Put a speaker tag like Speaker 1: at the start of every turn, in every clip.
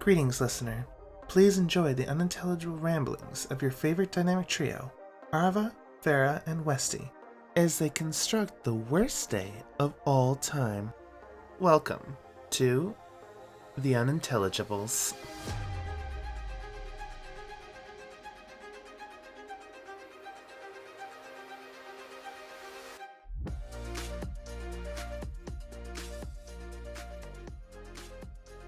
Speaker 1: Greetings, listener. Please enjoy the unintelligible ramblings of your favorite dynamic trio, Arva, Farah, and Westy, as they construct the worst day of all time. Welcome to The Unintelligibles.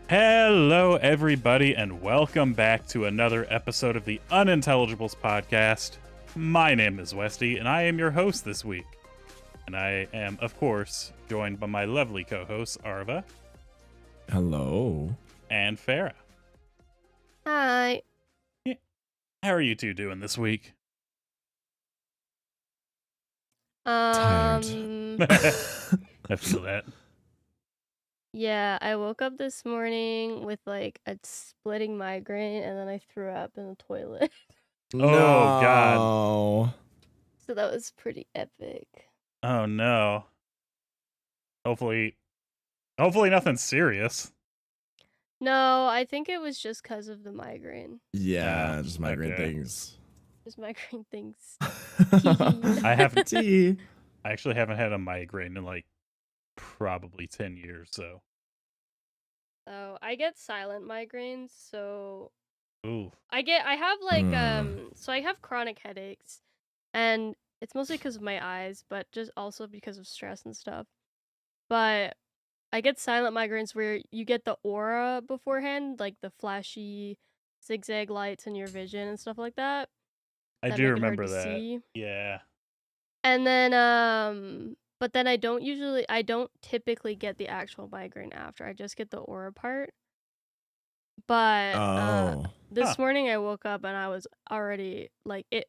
Speaker 2: Hello, everybody, and welcome back to another episode of the Unintelligibles podcast. My name is Westy, and I am your host this week. And I am, of course, joined by my lovely co-hosts, Arva.
Speaker 3: Hello.
Speaker 2: And Farah.
Speaker 4: Hi.
Speaker 2: How are you two doing this week?
Speaker 3: Tired.
Speaker 2: I feel that.
Speaker 4: Yeah, I woke up this morning with like a splitting migraine and then I threw up in the toilet.
Speaker 2: Oh, God.
Speaker 4: So that was pretty epic.
Speaker 2: Oh, no. Hopefully nothing serious.
Speaker 4: No, I think it was just because of the migraine.
Speaker 3: Yeah, just migraine
Speaker 2: okay.
Speaker 3: things.
Speaker 4: Just migraine things.
Speaker 2: I haven't.
Speaker 3: Tea.
Speaker 2: I actually haven't had a migraine in like probably 10 years, so.
Speaker 4: So I get silent migraines, so
Speaker 2: Ooh.
Speaker 4: I have like so I have chronic headaches, and it's mostly because of my eyes, but just also because of stress and stuff. But I get silent migraines where you get the aura beforehand, like the flashy zigzag lights in your vision and stuff like that.
Speaker 2: I
Speaker 4: that
Speaker 2: do
Speaker 4: make it hard
Speaker 2: remember
Speaker 4: to
Speaker 2: that.
Speaker 4: see.
Speaker 2: Yeah.
Speaker 4: And then but then I don't typically get the actual migraine after. I just get the aura part. But this morning I woke up and I was already like it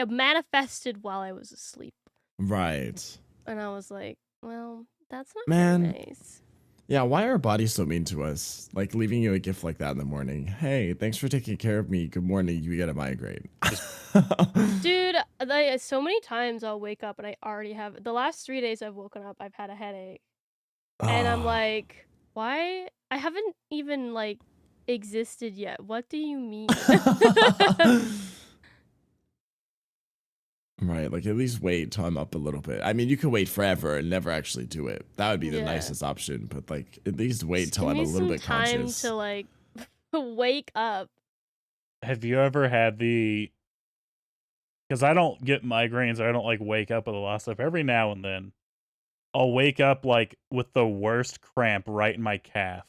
Speaker 4: manifested while I was asleep.
Speaker 3: Right.
Speaker 4: And I was like, well, that's not
Speaker 3: Man.
Speaker 4: very nice.
Speaker 3: Yeah, why are our bodies so mean to us? Like leaving you a gift like that in the morning. Hey, thanks for taking care of me. Good morning. You get a migraine.
Speaker 4: Dude, like, so many times I'll wake up and I already have the last 3 days I've woken up, I've had a headache. And I'm like, why? I haven't even like existed yet. What do you mean?
Speaker 3: Right, like at least wait till I'm up a little bit. I mean, you can wait forever and never actually do it. That would be the nicest option, but like at least wait till I'm a little bit conscious.
Speaker 4: Time to like wake up.
Speaker 2: Have you ever had because I don't get migraines, or I don't like wake up with a lot of stuff. Every now and then I'll wake up like with the worst cramp right in my calf.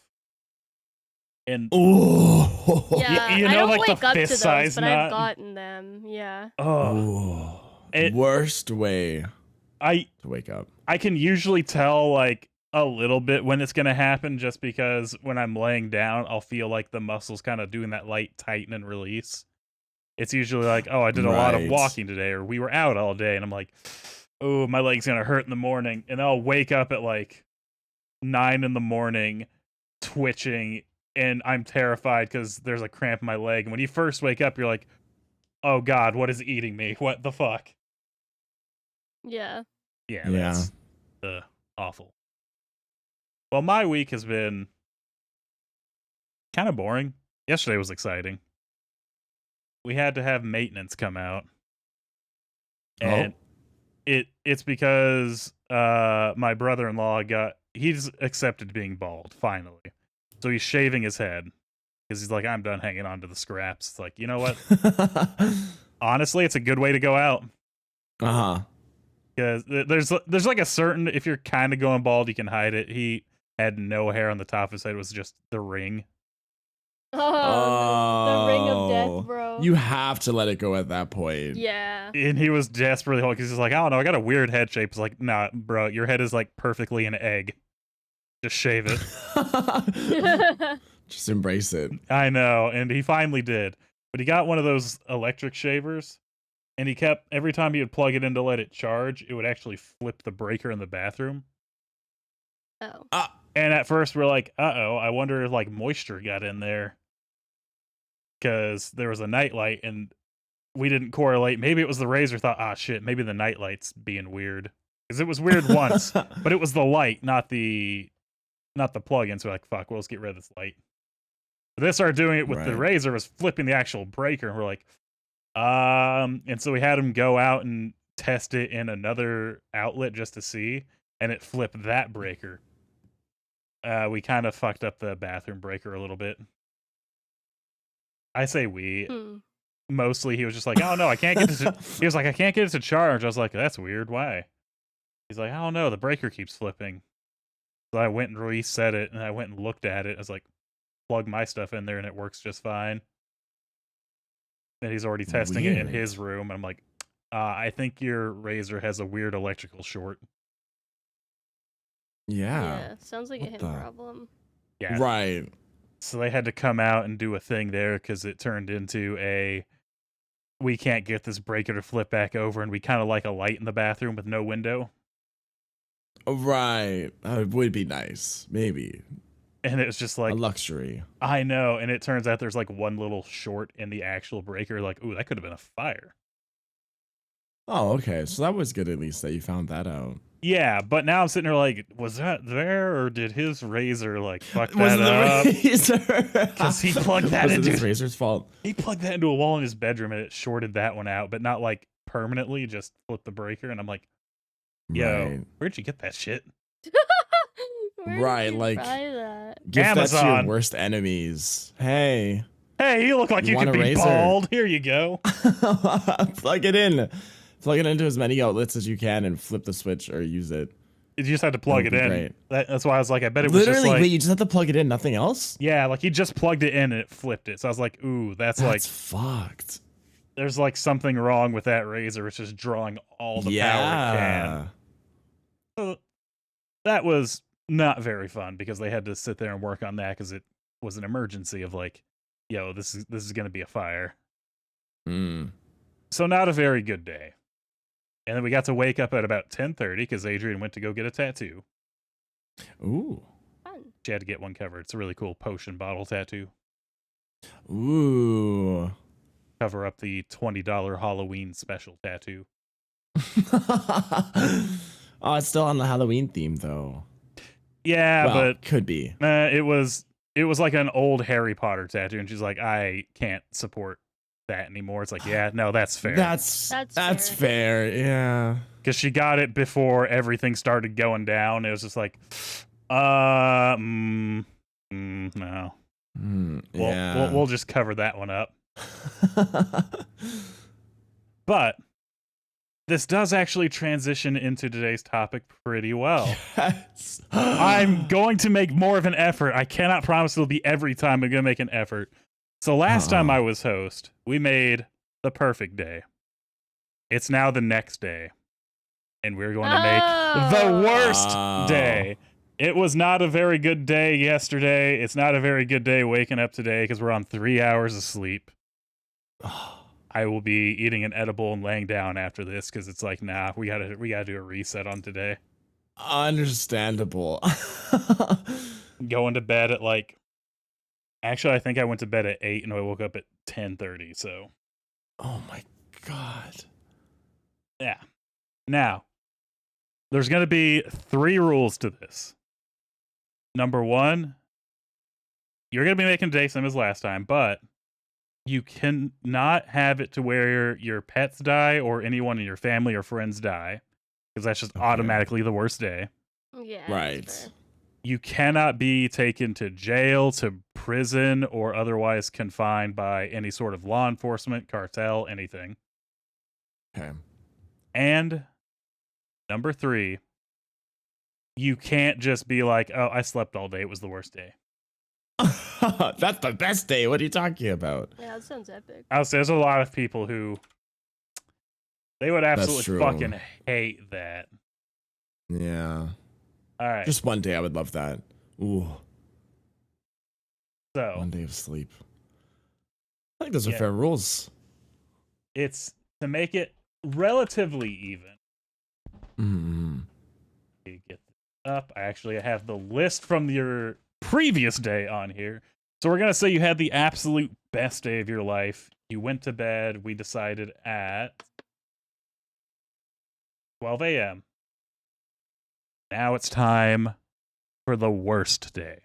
Speaker 2: And
Speaker 4: yeah,
Speaker 2: you know,
Speaker 4: I don't
Speaker 2: like
Speaker 4: wake
Speaker 2: the
Speaker 4: up to
Speaker 2: fist
Speaker 4: those,
Speaker 2: size
Speaker 4: but
Speaker 2: knot?
Speaker 4: I've gotten them. Yeah.
Speaker 2: Oh.
Speaker 3: Worst way to wake up.
Speaker 2: I can usually tell like a little bit when it's going to happen, just because when I'm laying down, I'll feel like the muscles kind of doing that light tighten and release. It's usually like, oh, I did a lot of walking today, or we were out all day, and I'm like, oh, my leg's going to hurt in the morning. And I'll wake up at like 9 in the morning twitching, and I'm terrified because there's a cramp in my leg. And when you first wake up, you're like, oh God, what is eating me? What the fuck?
Speaker 4: Yeah.
Speaker 2: Yeah. That's awful. Well, my week has been kind of boring. Yesterday was exciting. We had to have maintenance come out. And it's because my brother-in-law he's accepted being bald, finally. So he's shaving his head because he's like, I'm done hanging on to the scraps. It's like, you know what? Honestly, it's a good way to go out. Because there's like a certain, if you're kind of going bald, you can hide it. He had no hair on the top of his head. It was just the ring.
Speaker 4: The ring of death, bro.
Speaker 3: You have to let it go at that point.
Speaker 4: Yeah.
Speaker 2: And he was desperately hard because he's like, I don't know, I got a weird head shape. It's like, nah, bro, your head is like perfectly an egg. Just shave it.
Speaker 3: Just embrace it.
Speaker 2: I know. And he finally did. But he got one of those electric shavers. And he kept, every time he would plug it in to let it charge, it would actually flip the breaker in the bathroom.
Speaker 4: Oh.
Speaker 2: And at first we're like, uh-oh, I wonder if like moisture got in there. Because there was a nightlight and we didn't correlate. Maybe it was the razor thought, shit, maybe the nightlight's being weird. Because it was weird once, but it was the light, not the plug-in. So we're like, fuck, well, let's get rid of this light. They started doing it with the
Speaker 3: Right.
Speaker 2: razor, was flipping the actual breaker, and we're like, and so we had him go out and test it in another outlet just to see, and it flipped that breaker. We kind of fucked up the bathroom breaker a little bit. I say we. Mostly he was just like, oh no, I can't get it to, he was like, I can't get it to charge. I was like, that's weird. Why? He's like, I don't know, the breaker keeps flipping. So I went and reset it, and I went and looked at it. I was like, plug my stuff in there and it works just fine. And he's already testing it in
Speaker 3: Weird.
Speaker 2: his room. And I'm like, I think your razor has a weird electrical short.
Speaker 3: Yeah.
Speaker 4: Sounds like a
Speaker 3: What
Speaker 4: him
Speaker 3: the-
Speaker 4: problem.
Speaker 2: Yeah.
Speaker 3: Right.
Speaker 2: So they had to come out and do a thing there because it turned into we can't get this breaker to flip back over, and we kind of like a light in the bathroom with no window.
Speaker 3: Right. It would be nice. Maybe.
Speaker 2: And it was just like
Speaker 3: a luxury.
Speaker 2: I know, and it turns out there's like one little short in the actual breaker. Like, ooh, that could have been a fire.
Speaker 3: Oh, okay. So that was good at least that you found that out.
Speaker 2: Yeah, but now I'm sitting there like, was that there, or did his razor like fuck
Speaker 3: Was
Speaker 2: that up?
Speaker 3: the razor?
Speaker 2: Because he plugged that
Speaker 3: Was it
Speaker 2: into
Speaker 3: his razor's fault?
Speaker 2: He plugged that into a wall in his bedroom, and it shorted that one out, but not like permanently. Just flipped the breaker, and I'm like, yo,
Speaker 3: Right.
Speaker 2: where'd you get that shit?
Speaker 4: Where
Speaker 3: Right,
Speaker 4: did you
Speaker 3: like-
Speaker 4: buy that?
Speaker 3: Give that to
Speaker 2: Amazon.
Speaker 3: your worst enemies. Hey.
Speaker 2: Hey, you look like
Speaker 3: You
Speaker 2: you
Speaker 3: want
Speaker 2: could
Speaker 3: a
Speaker 2: be
Speaker 3: razor?
Speaker 2: bald. Here you go.
Speaker 3: Plug it in. Plug it into as many outlets as you can and flip the switch or use it.
Speaker 2: You just had to plug it
Speaker 3: That would
Speaker 2: in.
Speaker 3: be great.
Speaker 2: That's why I was like, I bet it was
Speaker 3: Literally,
Speaker 2: just like,
Speaker 3: wait, you just have to plug it in, nothing else?
Speaker 2: yeah, like he just plugged it in and it flipped it. So I was like, ooh, that's like,
Speaker 3: That's fucked.
Speaker 2: there's like something wrong with that razor. It's just drawing all the power it can. So that was not very fun because they had to sit there and work on that because it was an emergency of like, yo, this is gonna be a fire.
Speaker 3: Mm.
Speaker 2: So not a very good day. And then we got to wake up at about 10:30 because Adrian went to go get a tattoo.
Speaker 3: Ooh.
Speaker 4: Fun.
Speaker 2: She had to get one covered. It's a really cool potion bottle tattoo.
Speaker 3: Ooh.
Speaker 2: Cover up the $20 Halloween special tattoo.
Speaker 3: Oh, it's still on the Halloween theme though.
Speaker 2: Yeah,
Speaker 3: Well,
Speaker 2: but
Speaker 3: could be.
Speaker 2: it was like an old Harry Potter tattoo, and she's like, I can't support that anymore. It's like, yeah, no, that's fair.
Speaker 3: That's fair. Yeah.
Speaker 2: Because she got it before everything started going down. It was just like, no.
Speaker 3: Yeah.
Speaker 2: We'll just cover that one up. But this does actually transition into today's topic pretty well.
Speaker 3: Yes.
Speaker 2: I'm going to make more of an effort. I cannot promise it'll be every time. I'm going to make an effort. So last time I was host, we made the perfect day. It's now the next day. And we're going to make the worst day. It was not a very good day yesterday. It's not a very good day waking up today because we're on 3 hours of sleep. I will be eating an edible and laying down after this because it's like, nah, we gotta do a reset on today.
Speaker 3: Understandable.
Speaker 2: Going to bed at like, actually, I think I went to bed at 8 and I woke up at 10:30. So,
Speaker 3: Oh my god.
Speaker 2: yeah. Now, there's gonna be 3 rules to this. Number 1, you're gonna be making a day same as last time, but you cannot have it to where your pets die or anyone in your family or friends die, because that's just
Speaker 3: Okay.
Speaker 2: automatically the worst day.
Speaker 4: Yeah. that's
Speaker 3: Right.
Speaker 4: fair.
Speaker 2: You cannot be taken to jail, to prison, or otherwise confined by any sort of law enforcement, cartel, anything.
Speaker 3: Okay.
Speaker 2: And number 3, you can't just be like, oh, I slept all day. It was the worst day.
Speaker 3: That's the best day. What are you talking about?
Speaker 4: Yeah, that sounds epic.
Speaker 2: I would say there's a lot of people who they would absolutely
Speaker 3: true.
Speaker 2: fucking hate that.
Speaker 3: Yeah.
Speaker 2: All right.
Speaker 3: Just one day I would love that. Ooh.
Speaker 2: So
Speaker 3: One day of sleep. I think those are
Speaker 2: Yeah.
Speaker 3: fair rules.
Speaker 2: it's to make it relatively even.
Speaker 3: Mm-hmm.
Speaker 2: You get this up. I actually have the list from your previous day on here. So we're gonna say you had the absolute best day of your life. You went to bed. We decided at 12 a.m. Now it's time for the worst day.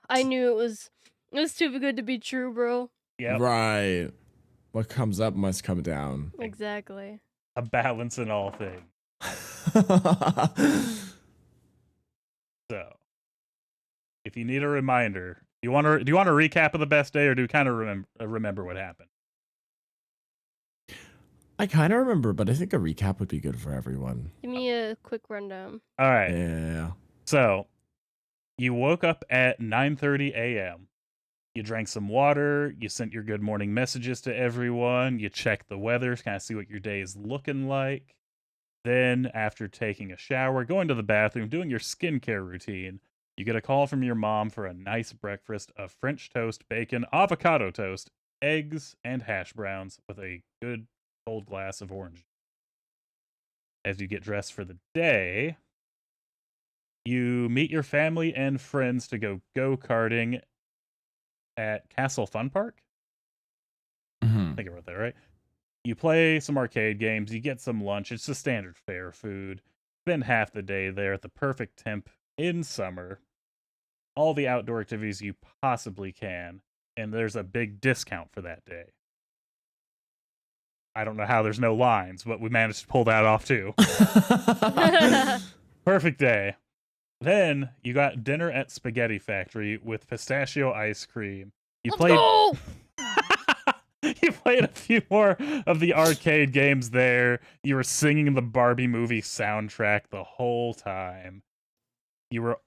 Speaker 4: I knew it was It's too good to be true, bro.
Speaker 2: Yep.
Speaker 3: Right. What comes up must come down.
Speaker 4: Exactly.
Speaker 2: A balance in all things. So, if you need a reminder, do you want a recap of the best day, or do you kind of remember what happened?
Speaker 3: I kind of remember, but I think a recap would be good for everyone.
Speaker 4: Give me a quick rundown.
Speaker 2: All right.
Speaker 3: Yeah.
Speaker 2: So, you woke up at 9:30 a.m. You drank some water. You sent your good morning messages to everyone. You checked the weather, kind of see what your day is looking like. Then, after taking a shower, going to the bathroom, doing your skincare routine, you get a call from your mom for a nice breakfast of French toast, bacon, avocado toast, eggs, and hash browns with a good cold glass of orange. As you get dressed for the day, you meet your family and friends to go-karting at Castle Fun Park. I think I wrote that right. You play some arcade games, you get some lunch. It's the standard fare food. Spend half the day there at the perfect temp in summer. All the outdoor activities you possibly can. And there's a big discount for that day. I don't know how there's no lines, but we managed to pull that off too. Perfect day. Then you got dinner at Spaghetti Factory with pistachio ice cream. You
Speaker 4: Let's go!
Speaker 2: You played a few more of the arcade games there. You were singing the Barbie movie soundtrack the whole time. You were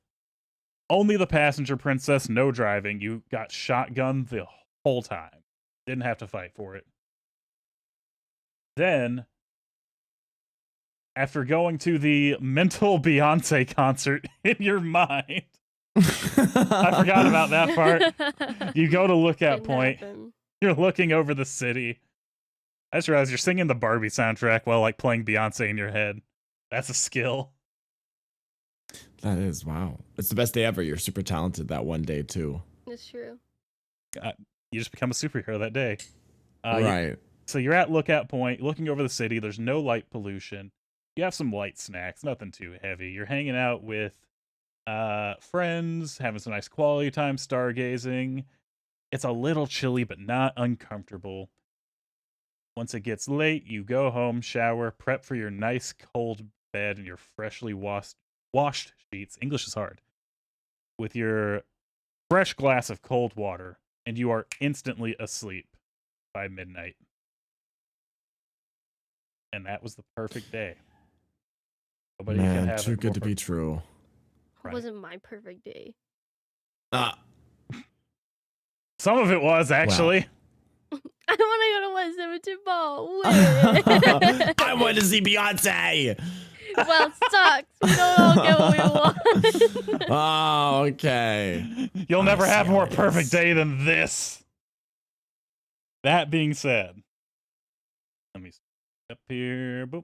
Speaker 2: only the passenger princess, no driving. You got shotgunned the whole time. Didn't have to fight for it. Then, after going to the mental Beyonce concert in your mind, I forgot about that part. You go to Lookout Point. You're looking over the city. I just realized you're singing the Barbie soundtrack while like playing Beyonce in your head. That's a skill.
Speaker 3: That is, wow. It's the best day ever. You're super talented that one day too.
Speaker 4: It's true.
Speaker 2: You just become a superhero that day.
Speaker 3: Right.
Speaker 2: So you're at Lookout Point, looking over the city. There's no light pollution. You have some light snacks, nothing too heavy. You're hanging out with friends, having some nice quality time, stargazing. It's a little chilly, but not uncomfortable. Once it gets late, you go home, shower, prep for your nice cold bed and your freshly washed sheets. English is hard. With your fresh glass of cold water, and you are instantly asleep by midnight. And that was the perfect day. Nobody could
Speaker 3: Man,
Speaker 2: have
Speaker 3: too
Speaker 2: it
Speaker 3: good to
Speaker 2: more.
Speaker 3: be true.
Speaker 4: It wasn't my perfect day.
Speaker 2: Some of it was, actually.
Speaker 4: I want to go to West Ball.
Speaker 3: I want to see Beyonce.
Speaker 4: Well, it sucks. We don't all get what we want.
Speaker 3: Oh, okay.
Speaker 2: You'll never have a more
Speaker 3: serious.
Speaker 2: perfect day than this. That being said, let me up here. Boop.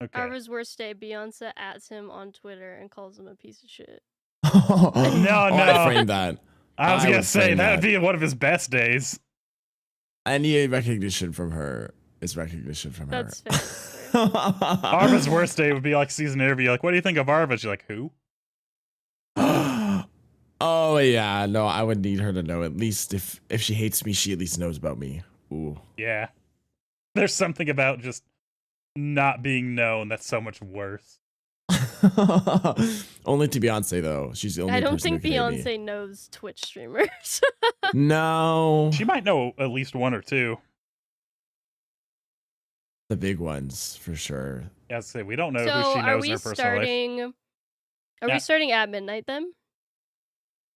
Speaker 2: Okay.
Speaker 4: Arva's worst day. Beyonce ats him on Twitter and calls him a piece of shit.
Speaker 2: No.
Speaker 3: I framed that.
Speaker 2: I was going to
Speaker 3: would
Speaker 2: say,
Speaker 3: frame
Speaker 2: that would be one of his best days.
Speaker 3: Any recognition from her is recognition from her.
Speaker 4: That's fair.
Speaker 2: Arva's worst day would be like season interview. Like, what do you think of Arva? She's like, who?
Speaker 3: Oh yeah, no, I would need her to know. At least if she hates me, she at least knows about me. Ooh.
Speaker 2: Yeah. There's something about just not being known that's so much worse.
Speaker 3: Only to Beyonce though. She's the only.
Speaker 4: I don't
Speaker 3: person
Speaker 4: think
Speaker 3: who can hate me.
Speaker 4: Beyonce knows Twitch streamers.
Speaker 3: No.
Speaker 2: She might know at least one or two.
Speaker 3: The big ones for sure.
Speaker 2: Yeah, I say we don't know
Speaker 4: So
Speaker 2: who she
Speaker 4: are
Speaker 2: knows in
Speaker 4: we
Speaker 2: her personal life.
Speaker 4: starting? Are
Speaker 2: Yeah.
Speaker 4: we starting at midnight then?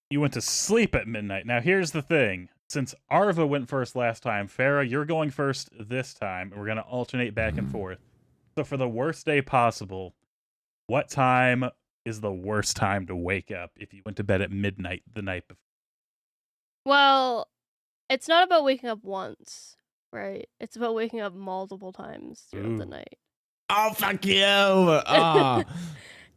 Speaker 2: You went to sleep at midnight. Now here's the thing. Since Arva went first last time, Farah, you're going first this time, and we're gonna alternate back and forth. So for the worst day possible, what time is the worst time to wake up if you went to bed at midnight the night before?
Speaker 4: Well, it's not about waking up once, right? It's about waking up multiple times throughout the
Speaker 2: Ooh.
Speaker 4: night.
Speaker 3: Oh fuck you! Ah.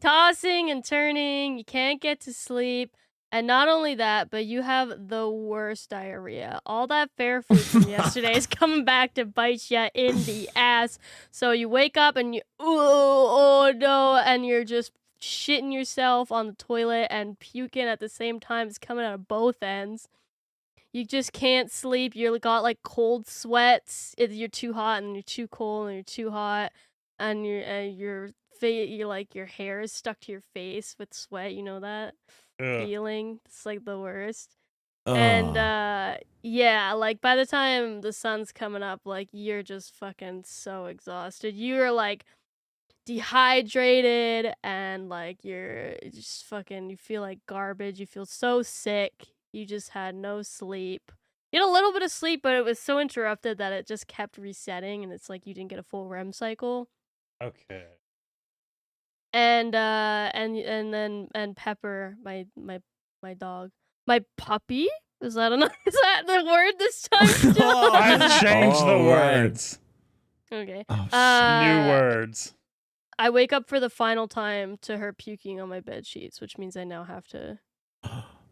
Speaker 4: Tossing and turning, you can't get to sleep. And not only that, but you have the worst diarrhea. All that fair food from yesterday is coming back to bite you in the ass. So you wake up and you, oh no, and you're just shitting yourself on the toilet and puking at the same time. It's coming out of both ends. You just can't sleep. You got like cold sweats. You're too hot and you're too cold and you're too hot, and you're like your hair is stuck to your face with sweat. You know that feeling? It's like the worst. And yeah, like by the time the sun's coming up, like you're just fucking so exhausted. You're like dehydrated and like you're just fucking, you feel like garbage. You feel so sick. You just had no sleep. You had a little bit of sleep, but it was so interrupted that it just kept resetting, and it's like you didn't get a full REM cycle.
Speaker 2: Okay.
Speaker 4: And then Pepper, my dog, my puppy. Is that the word this time? Still?
Speaker 2: I've changed the words.
Speaker 4: Okay.
Speaker 2: New words.
Speaker 4: I wake up for the final time to her puking on my bed sheets, which means I now have to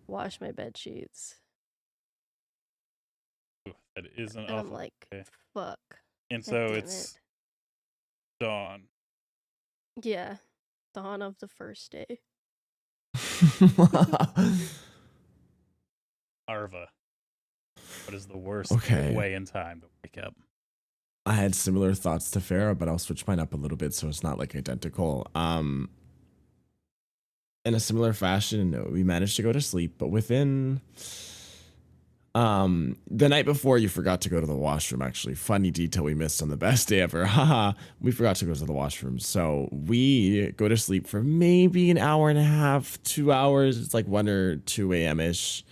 Speaker 4: wash my bed sheets.
Speaker 2: That is an
Speaker 4: And
Speaker 2: awful.
Speaker 4: I'm like,
Speaker 2: okay.
Speaker 4: fuck.
Speaker 2: And
Speaker 4: God
Speaker 2: so
Speaker 4: damn
Speaker 2: it's
Speaker 4: it.
Speaker 2: dawn.
Speaker 4: Yeah, dawn of the first day.
Speaker 2: Arva. What is the worst
Speaker 3: Okay.
Speaker 2: way in time to wake up?
Speaker 3: I had similar thoughts to Farah, but I'll switch mine up a little bit so it's not like identical. In a similar fashion, we managed to go to sleep, but within the night before, you forgot to go to the washroom. Actually, funny detail we missed on the best day ever. Haha, we forgot to go to the washroom, so we go to sleep for maybe an hour and a half, 2 hours. It's like 1 or 2 a.m. ish.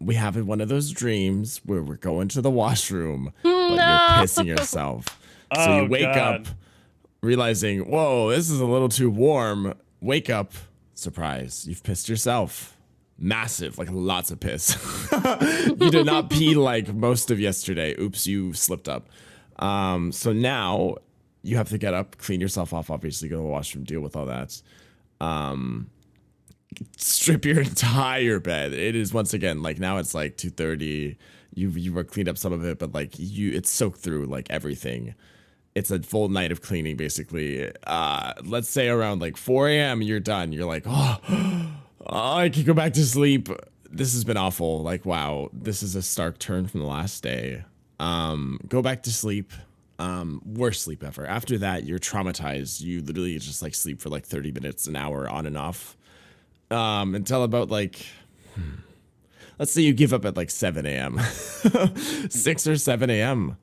Speaker 3: We have one of those dreams where we're going to the washroom, but you're pissing yourself. So you wake up realizing, whoa, this is a little too warm. Wake up, surprise, you've pissed yourself. Massive, like lots of piss. You did not pee like most of yesterday. Oops, you slipped up. So now you have to get up, clean yourself off, obviously go to the washroom, deal with all that. Strip your entire bed. It is, once again, like now it's like 2:30. You were cleaned up some of it, but like it's soaked through like everything. It's a full night of cleaning, basically. Let's say around like 4 a.m. you're done. You're like, oh, I can go back to sleep. This has been awful. Like, wow, this is a stark turn from the last day. Go back to sleep. Worst sleep ever. After that, you're traumatized. You literally just like sleep for like 30 minutes, an hour on and off. Until about like, let's say you give up at like 7 a.m. 6 or 7 a.m.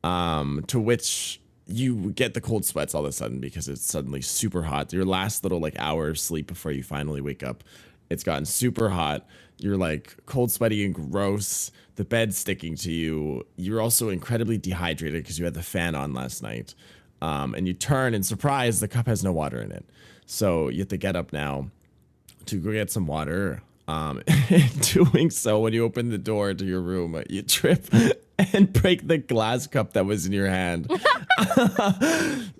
Speaker 3: To which you get the cold sweats all of a sudden because it's suddenly super hot. Your last little like hour of sleep before you finally wake up, it's gotten super hot. You're like cold, sweaty, and gross. The bed's sticking to you. You're also incredibly dehydrated because you had the fan on last night. And you turn and surprise, the cup has no water in it. So you have to get up now to go get some water. In doing so, when you open the door to your room, you trip and break the glass cup that was in your hand.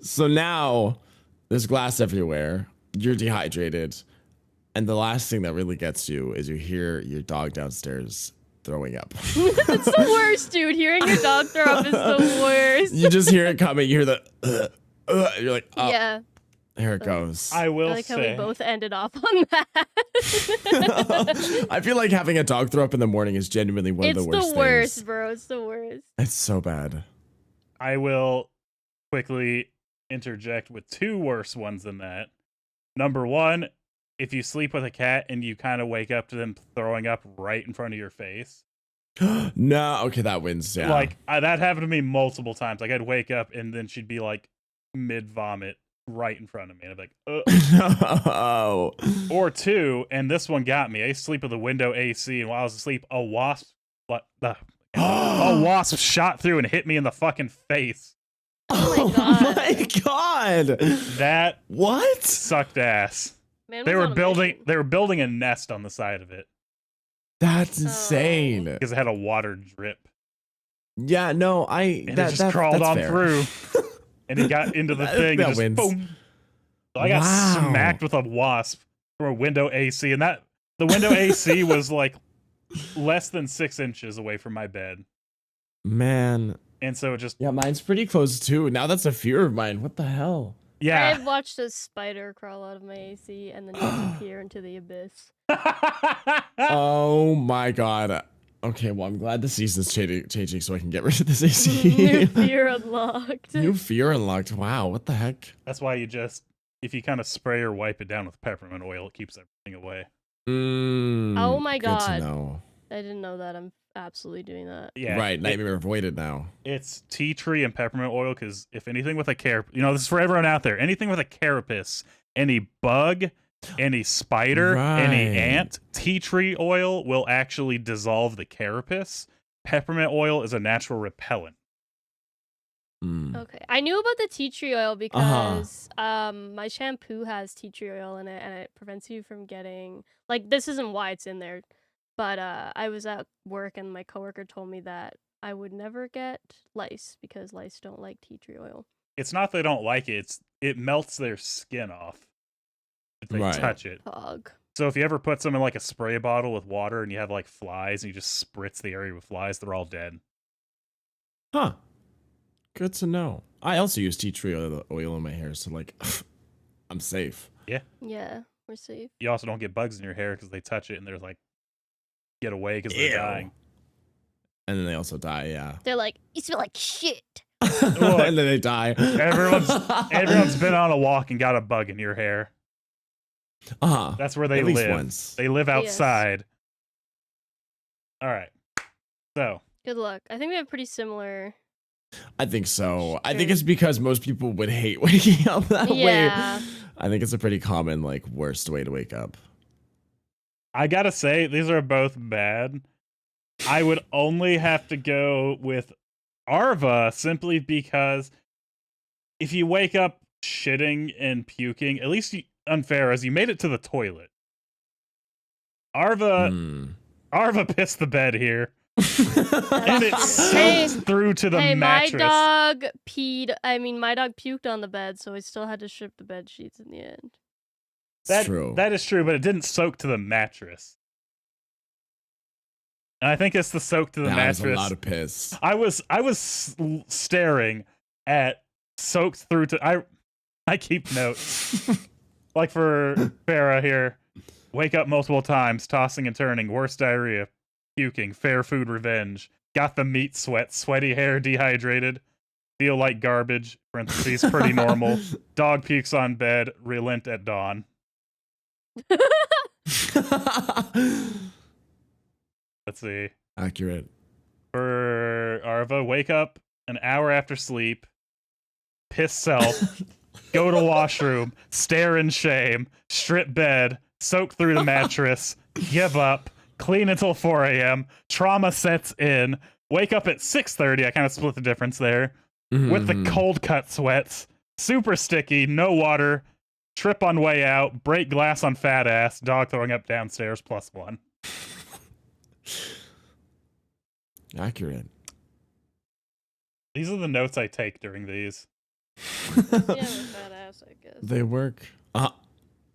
Speaker 3: So now there's glass everywhere. You're dehydrated. And the last thing that really gets you is you hear your dog downstairs throwing up.
Speaker 4: It's the worst, dude. Hearing your dog throw up is the worst.
Speaker 3: You just hear it coming. You hear the you're like, oh,
Speaker 4: yeah.
Speaker 3: Here it goes.
Speaker 2: I will
Speaker 4: I like
Speaker 2: say.
Speaker 4: how we both ended off on that.
Speaker 3: I feel like having a dog throw up in the morning is genuinely one of the worst
Speaker 4: It's the worst,
Speaker 3: things.
Speaker 4: bro. It's the worst.
Speaker 3: It's so bad.
Speaker 2: I will quickly interject with 2 worse ones than that. Number 1, if you sleep with a cat and you kind of wake up to them throwing up right in front of your face.
Speaker 3: No, okay, that wins. Yeah.
Speaker 2: Like, that happened to me multiple times. Like, I'd wake up and then she'd be like mid-vomit right in front of me. And I'd be like,
Speaker 3: no.
Speaker 2: Or 2, and this one got me. I used to sleep with the window AC, and while I was asleep, a wasp shot through and hit me in the fucking face.
Speaker 4: Oh
Speaker 3: my god.
Speaker 2: That
Speaker 3: what?
Speaker 2: Sucked ass.
Speaker 4: Man,
Speaker 2: They were building a nest on the side of it
Speaker 3: That's insane.
Speaker 2: because it had a water drip.
Speaker 3: Yeah, no,
Speaker 2: And it just crawled on through. And he got into the thing and just
Speaker 3: wins.
Speaker 2: boom. So I got smacked with a wasp from a window AC, and the window AC was like less than 6 inches away from my bed.
Speaker 3: Man.
Speaker 2: And so it just
Speaker 3: mine's pretty close too. Now that's a fear of mine. What the hell?
Speaker 2: yeah.
Speaker 4: I've watched a spider crawl out of my AC and then disappear into the abyss.
Speaker 3: Oh my god. Okay, well, I'm glad the season's changing so I can get rid of this
Speaker 4: New
Speaker 3: AC.
Speaker 4: fear unlocked.
Speaker 3: New fear unlocked. Wow, what the heck?
Speaker 2: That's why if you kind of spray or wipe it down with peppermint oil, it keeps everything away.
Speaker 4: Oh my
Speaker 3: Good to
Speaker 4: god.
Speaker 3: know.
Speaker 4: I didn't know that. I'm absolutely doing that.
Speaker 2: Yeah,
Speaker 3: Right, nightmare avoided now.
Speaker 2: it's tea tree and peppermint oil because if anything with a this is for everyone out there. Anything with a carapace, any bug, any spider, any
Speaker 3: Right.
Speaker 2: ant, tea tree oil will actually dissolve the carapace. Peppermint oil is a natural repellent.
Speaker 4: Okay. I knew about the tea tree oil because my shampoo has tea tree oil in it and it prevents you from getting like this isn't why it's in there, but I was at work and my coworker told me that I would never get lice because lice don't like tea tree oil.
Speaker 2: It's not they don't like it, it melts their skin off if they
Speaker 3: Right.
Speaker 2: touch it.
Speaker 4: Pog.
Speaker 2: So if you ever put some in like a spray bottle with water and you have like flies and you just spritz the area with flies, they're all dead.
Speaker 3: Huh. Good to know. I also use tea tree oil in my hair, so like, I'm safe.
Speaker 4: Yeah, we're safe.
Speaker 2: You also don't get bugs in your hair because they touch it and they're like, get away because they're
Speaker 3: Ew.
Speaker 2: dying.
Speaker 3: And then they also die, yeah.
Speaker 4: They're like, you smell like shit.
Speaker 3: And then they die.
Speaker 2: Everyone's been on a walk and got a bug in your hair.
Speaker 3: Uh-huh.
Speaker 2: That's where they
Speaker 3: At
Speaker 2: live.
Speaker 3: least once.
Speaker 2: They live
Speaker 4: Yes.
Speaker 2: outside. All right. So
Speaker 4: Good luck. I think we have pretty similar.
Speaker 3: I think so. I
Speaker 4: Sure.
Speaker 3: think it's because most people would hate waking up that
Speaker 4: Yeah.
Speaker 3: way. I think it's a pretty common, like, worst way to wake up.
Speaker 2: I gotta say, these are both bad. I would only have to go with Arva simply because if you wake up shitting and puking, at least unfair as you made it to the toilet. Arva pissed the bed here. And it soaks through to the mattress.
Speaker 4: my dog puked on the bed, so I still had to strip the bed sheets in the end.
Speaker 3: It's true.
Speaker 2: That is true, but it didn't soak to the mattress. And I think it's the soak to the
Speaker 3: That
Speaker 2: mattress.
Speaker 3: was a lot of piss.
Speaker 2: I was staring at soaked through to. I keep notes. Like for Farah here, wake up multiple times, tossing and turning, worst diarrhea, puking, fair food revenge, got the meat sweat, sweaty hair, dehydrated, feel like garbage, parentheses, pretty normal, dog pukes on bed, relent at dawn. Let's see.
Speaker 3: Accurate.
Speaker 2: For Arva, wake up an hour after sleep, piss self, go to washroom, stare in shame, strip bed, soak through the mattress, give up, clean until 4 a.m., trauma sets in, wake up at 6:30, I kind of split the difference there, with the cold cut sweats, super sticky, no water, trip on way out, break glass on fat ass, dog throwing up downstairs, +1.
Speaker 3: Accurate.
Speaker 2: These are the notes I take during these.
Speaker 4: Yeah, I'm a fat ass, I guess.
Speaker 3: They work.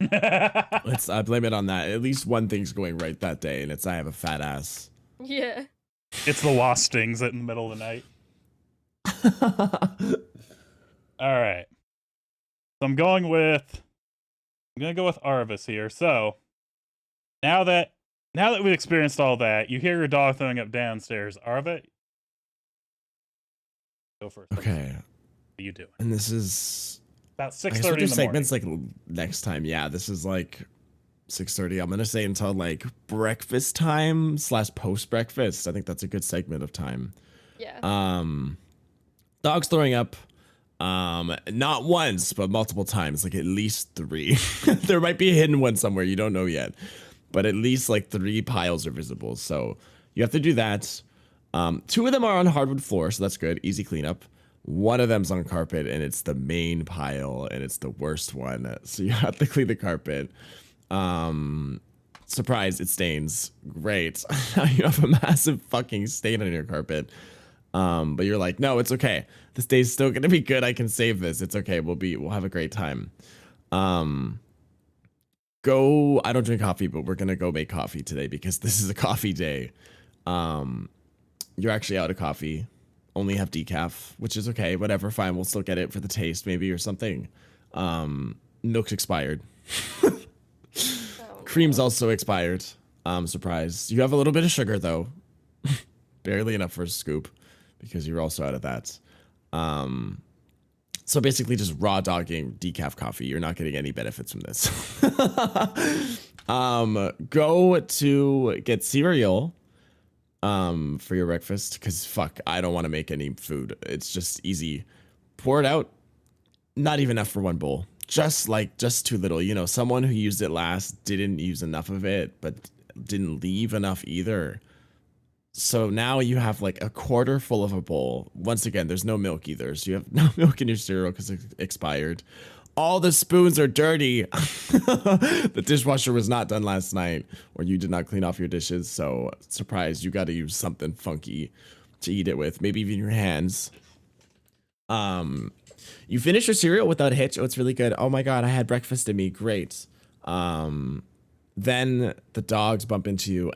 Speaker 3: Let's blame it on that. At least one thing's going right that day, and it's I have a fat ass.
Speaker 4: Yeah.
Speaker 2: It's the wasp stings in the middle of the night. All right. So I'm going to go with Arvis here. So now that we've experienced all that, you hear your dog throwing up downstairs. Arva, go first.
Speaker 3: Okay.
Speaker 2: What are you doing?
Speaker 3: And this is
Speaker 2: About
Speaker 3: I
Speaker 2: 6:30
Speaker 3: guess
Speaker 2: in
Speaker 3: we'll do
Speaker 2: the
Speaker 3: segments
Speaker 2: morning.
Speaker 3: like next time. Yeah, this is like 6:30. I'm gonna say until like breakfast time / post breakfast. I think that's a good segment of time.
Speaker 4: Yeah.
Speaker 3: Dogs throwing up. Not once, but multiple times, like at least 3. There might be a hidden one somewhere you don't know yet, but at least like 3 piles are visible. So you have to do that. 2 of them are on hardwood floor, so that's good. Easy cleanup. 1 of them's on carpet, and it's the main pile, and it's the worst one. So you have to clean the carpet. Surprise, it stains. Great. Now you have a massive fucking stain on your carpet. But you're like, no, it's okay. This day's still gonna be good. I can save this. It's okay. We'll have a great time. I don't drink coffee, but we're gonna go make coffee today because this is a coffee day. You're actually out of coffee. Only have decaf, which is okay. Whatever, fine. We'll still get it for the taste, maybe, or something. Milk's expired. Cream's also expired. Surprise. You have a little bit of sugar though. barely enough for a scoop because you're also out of that. So basically just raw dogging decaf coffee. You're not getting any benefits from this. Go to get cereal for your breakfast because fuck, I don't want to make any food. It's just easy. Pour it out. Not even enough for one bowl. Just too little. You know, someone who used it last didn't use enough of it, but didn't leave enough either. So now you have like a quarter full of a bowl. Once again, there's no milk either. So you have no milk in your cereal because it's expired. All the spoons are dirty. The dishwasher was not done last night, or you did not clean off your dishes. So surprise, you got to use something funky to eat it with. Maybe even your hands. You finish your cereal without a hitch. Oh, it's really good. Oh my God, I had breakfast in me. Great. Then the dogs bump into you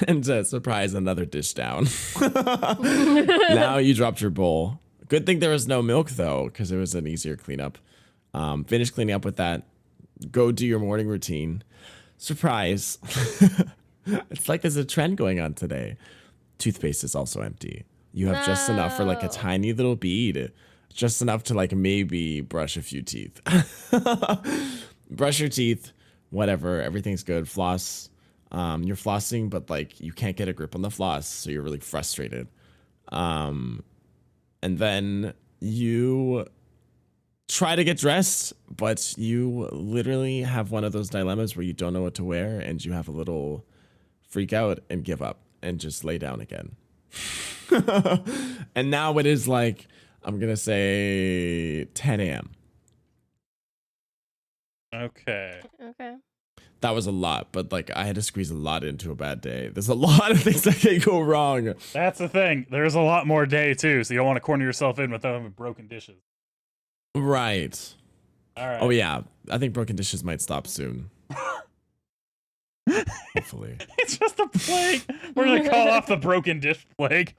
Speaker 3: and surprise, another dish down. Now you dropped your bowl. Good thing there was no milk though, because it was an easier cleanup. Finish cleaning up with that. Go do your morning routine. Surprise. It's like there's a trend going on today. Toothpaste is also empty. You have just enough for like a tiny little bead. Just enough to like maybe brush a few teeth. Brush your teeth. Whatever, everything's good. Floss. You're flossing, but like you can't get a grip on the floss, so you're really frustrated. And then you try to get dressed, but you literally have one of those dilemmas where you don't know what to wear, and you have a little freak out and give up and just lay down again. And now it is like, I'm gonna say 10 a.m.
Speaker 2: Okay.
Speaker 4: Okay.
Speaker 3: That was a lot, but like I had to squeeze a lot into a bad day. There's a lot of things that can go wrong.
Speaker 2: That's the thing. There's a lot more day too, so you don't want to corner yourself in with having broken dishes.
Speaker 3: Right.
Speaker 2: All right.
Speaker 3: Oh yeah, I think broken dishes might stop soon. Hopefully.
Speaker 2: It's just a plague. We're gonna call off the broken dish plague.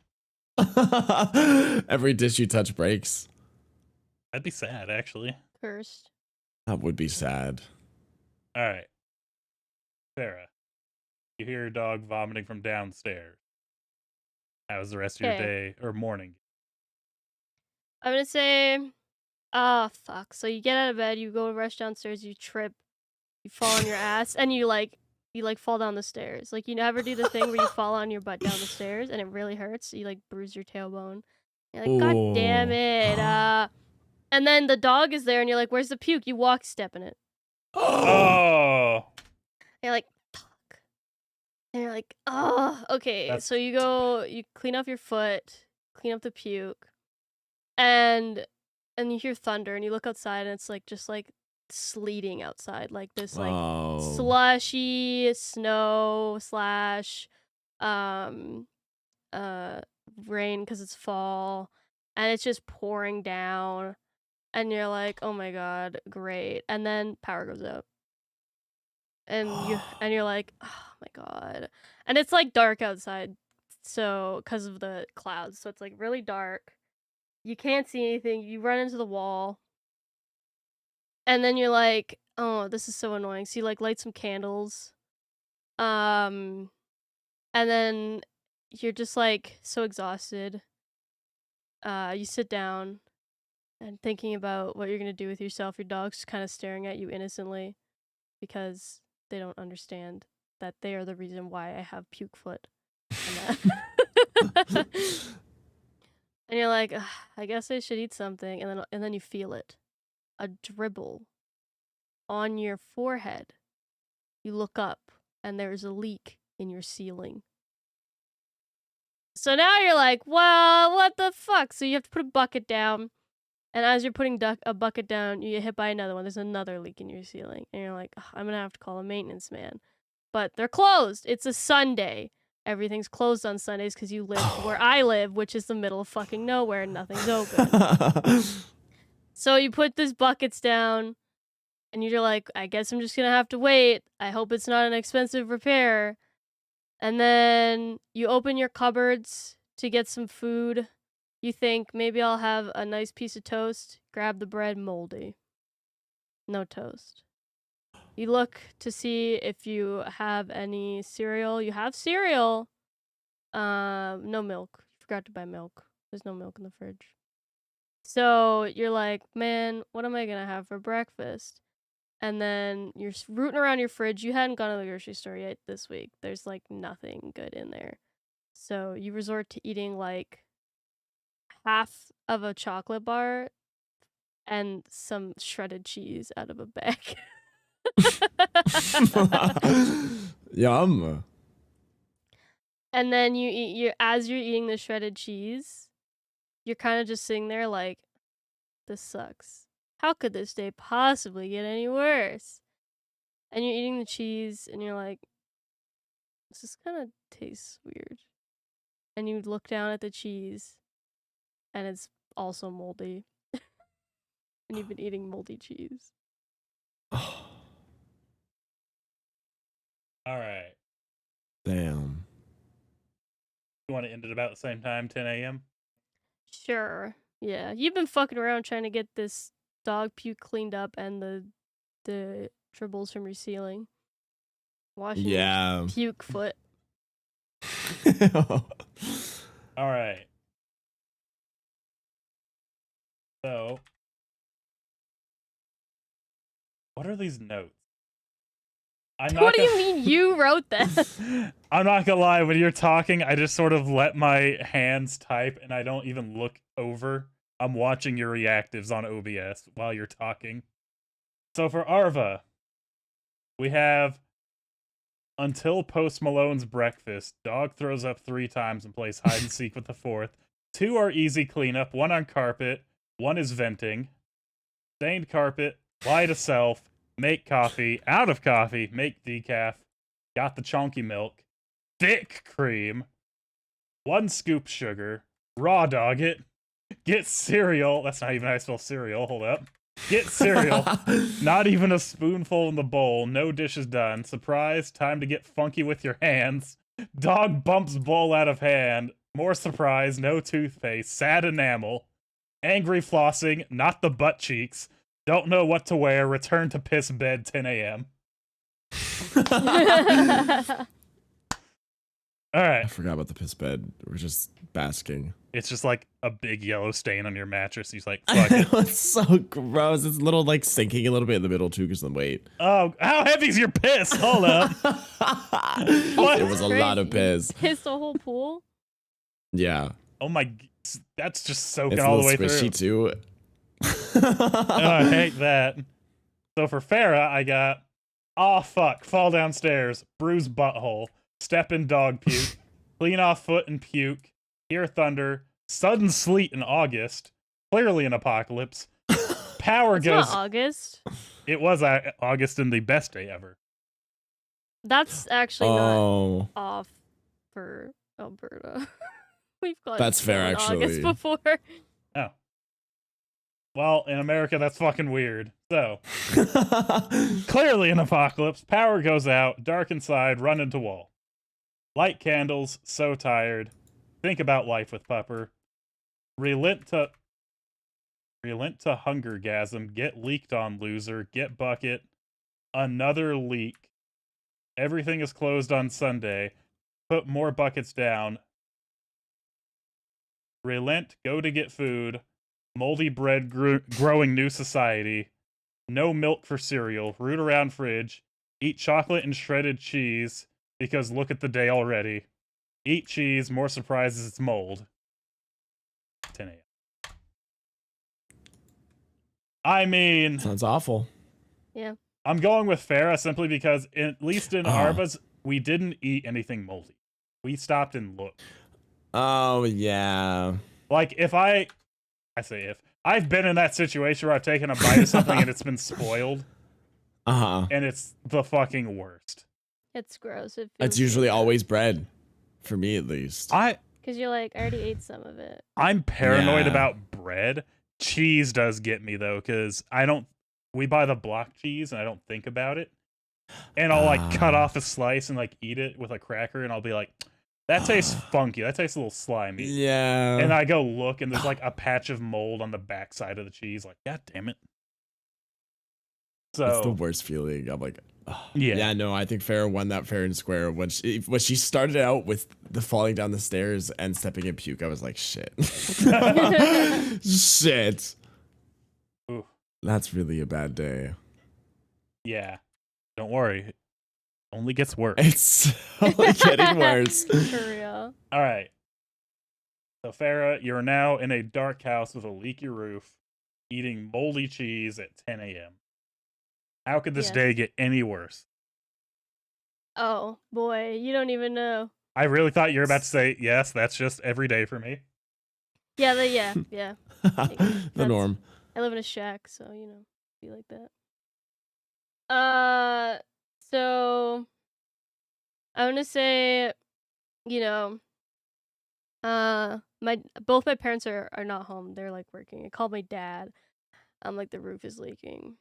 Speaker 3: Every dish you touch breaks.
Speaker 2: That'd be sad, actually.
Speaker 4: Cursed.
Speaker 3: That would be sad.
Speaker 2: All right. Sarah, you hear your dog vomiting from downstairs. How was the rest of your day or morning?
Speaker 4: I'm gonna say, fuck. So you get out of bed, you go rush downstairs, you trip, you fall on your ass, and you fall down the stairs. Like you never do the thing where you fall on your butt down the stairs and it really hurts. You like bruise your tailbone. You're like, God damn it. And then the dog is there and you're like, where's the puke? You walk step in it.
Speaker 2: Oh.
Speaker 4: You're like, fuck. And you're like, oh, okay. So you go, you clean off your foot, clean up the puke, and you hear thunder and you look outside and it's like just like sleeting outside, like this like slushy snow slash rain because it's fall, and it's just pouring down, and you're like, oh my God, great. And then power goes out. And you're like, oh my God. And it's like dark outside, so because of the clouds, so it's like really dark. You can't see anything. You run into the wall. And then you're like, oh, this is so annoying. So you like light some candles. And then you're just like so exhausted. You sit down and thinking about what you're gonna do with yourself. Your dog's kind of staring at you innocently because they don't understand that they are the reason why I have puke foot. And you're like, I guess I should eat something. And then you feel it. A dribble on your forehead. You look up and there's a leak in your ceiling. So now you're like, well, what the fuck? So you have to put a bucket down. And as you're putting a bucket down, you get hit by another one. There's another leak in your ceiling. And you're like, I'm going to have to call a maintenance man. But they're closed. It's a Sunday. Everything's closed on Sundays because you live where I live, which is the middle of fucking nowhere and nothing's open. So you put these buckets down and you're like, I guess I'm just going to have to wait. I hope it's not an expensive repair. And then you open your cupboards to get some food. You think, maybe I'll have a nice piece of toast. Grab the bread, moldy. No toast. You look to see if you have any cereal. You have cereal, No milk. Forgot to buy milk. There's no milk in the fridge. So you're like, man, what am I gonna have for breakfast? And then you're rooting around your fridge. You hadn't gone to the grocery store yet this week. There's like nothing good in there. So you resort to eating like half of a chocolate bar and some shredded cheese out of a bag.
Speaker 3: Yum.
Speaker 4: And then as you're eating the shredded cheese, you're kind of just sitting there like, this sucks. How could this day possibly get any worse? And you're eating the cheese and you're like, this just kind of tastes weird. And you look down at the cheese and it's also moldy. And you've been eating moldy cheese.
Speaker 2: All right.
Speaker 3: Damn.
Speaker 2: You want to end it about the same time, 10 a.m.?
Speaker 4: Sure. Yeah. You've been fucking around trying to get this dog puke cleaned up and the dribbles from your ceiling. Washing your puke foot.
Speaker 2: All right. So, what are these notes?
Speaker 4: What do you mean you wrote that?
Speaker 2: I'm not gonna lie, when you're talking, I just sort of let my hands type and I don't even look over. I'm watching your reactives on OBS while you're talking. So for Arva, we have until Post Malone's breakfast, dog throws up 3 times and plays hide and seek with the 4th. 2 are easy cleanup, 1 on carpet, 1 is venting. Stained carpet, lie to self, make coffee, out of coffee, make decaf, got the chonky milk, thick cream, 1 scoop sugar, raw dog it, get cereal, that's not even how I spell cereal, hold up, get cereal, not even a spoonful in the bowl, no dishes done, surprise, time to get funky with your hands, dog bumps bowl out of hand, more surprise, no toothpaste, sad enamel, angry flossing, not the butt cheeks, don't know what to wear, return to piss bed 10 a.m. Alright.
Speaker 3: I forgot about the piss bed. We're just basking.
Speaker 2: It's just like a big yellow stain on your mattress. He's like, fuck it.
Speaker 3: It's so gross. It's a little like sinking a little bit in the middle too because of the weight.
Speaker 2: Oh, how heavy's your piss? Hold up. What?
Speaker 3: It was a lot of piss.
Speaker 4: Pissed a whole pool?
Speaker 3: Yeah.
Speaker 2: Oh my, that's just soaking
Speaker 3: It's
Speaker 2: all
Speaker 3: a
Speaker 2: the way
Speaker 3: little
Speaker 2: through.
Speaker 3: squishy too.
Speaker 2: Oh, I hate that. So for Farah, I got, aw fuck, fall downstairs, bruise butthole, step in dog puke, clean off foot and puke, hear thunder, sudden sleet in August, clearly an apocalypse, power
Speaker 4: It's
Speaker 2: goes.
Speaker 4: not August.
Speaker 2: It was August and the best day ever.
Speaker 4: That's actually not off for Alberta. We've got
Speaker 3: That's fair,
Speaker 4: in
Speaker 3: actually.
Speaker 4: August before.
Speaker 2: Oh. Well, in America, that's fucking weird. So, clearly an apocalypse, power goes out, dark inside, run into wall. Light candles, so tired. Think about life with Pupper. Relent to hungergasm, get leaked on loser, get bucket, another leak. Everything is closed on Sunday. Put more buckets down. Relent, go to get food. Moldy bread growing new society. No milk for cereal. Root around fridge. Eat chocolate and shredded cheese because look at the day already. Eat cheese. More surprises it's mold. 10 a.m. I mean,
Speaker 3: Sounds awful.
Speaker 4: Yeah.
Speaker 2: I'm going with Farah simply because at least in Arva's, we didn't eat anything moldy. We stopped and looked.
Speaker 3: Oh yeah.
Speaker 2: Like if I've been in that situation where I've taken a bite of something and it's been spoiled. And it's the fucking worst.
Speaker 4: It's gross.
Speaker 3: It's usually always bread. For me at least.
Speaker 4: Because you're like, I already ate some of it.
Speaker 2: I'm paranoid about bread. Cheese does get me though, because we buy the block cheese and I don't think about it. And I'll like cut off a slice and like eat it with a cracker and I'll be like, that tastes funky. That tastes a little slimy.
Speaker 3: Yeah.
Speaker 2: And I go look and there's like a patch of mold on the backside of the cheese. Like, God damn it. So
Speaker 3: it's the worst feeling. I'm like, Yeah, no, I think Farrah won that fair and square. When she started out with the falling down the stairs and stepping in puke, I was like, shit. Shit.
Speaker 2: Ooh.
Speaker 3: That's really a bad day.
Speaker 2: Yeah. Don't worry. It only gets worse.
Speaker 3: It's only getting worse.
Speaker 4: For real.
Speaker 2: All right. So, Farrah, you're now in a dark house with a leaky roof, eating moldy cheese at 10 a.m. How could this
Speaker 4: Yes.
Speaker 2: day get any worse?
Speaker 4: Oh boy, you don't even know.
Speaker 2: I really thought you were about to say, yes, that's just every day for me.
Speaker 4: Yeah, yeah.
Speaker 3: The norm.
Speaker 4: I live in a shack, so be like that. So I'm gonna say, both my parents are not home. They're like working. I called my dad. I'm like, the roof is leaking.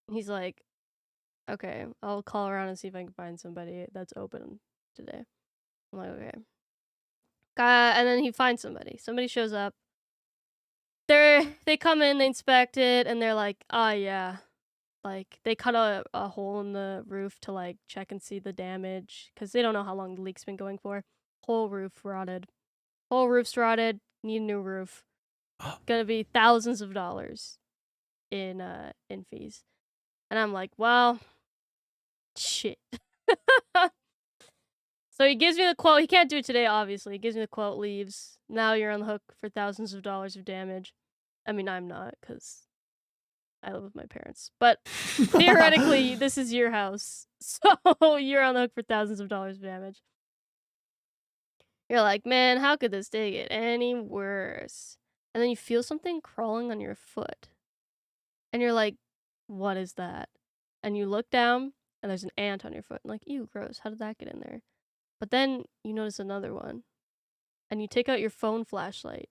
Speaker 4: He's like, okay, I'll call around and see if I can find somebody that's open today. I'm like, okay. And then he finds somebody. Somebody shows up. They come in, they inspect it, and they're like, oh yeah. Like, they cut a hole in the roof to like check and see the damage, because they don't know how long the leak's been going for. Whole roof rotted. Whole roof's rotted. Need a new roof. Gonna be thousands of dollars in fees. And I'm like, well, shit. So he gives me the quote. He can't do it today, obviously. He gives me the quote, leaves. Now you're on the hook for thousands of dollars of damage. I mean, I'm not, because I live with my parents. But theoretically, this is your house. So you're on the hook for thousands of dollars of damage. You're like, man, how could this day get any worse? And then you feel something crawling on your foot. And you're like, what is that? And you look down, and there's an ant on your foot. And like, ew, gross. How did that get in there? But then you notice another one. And you take out your phone flashlight.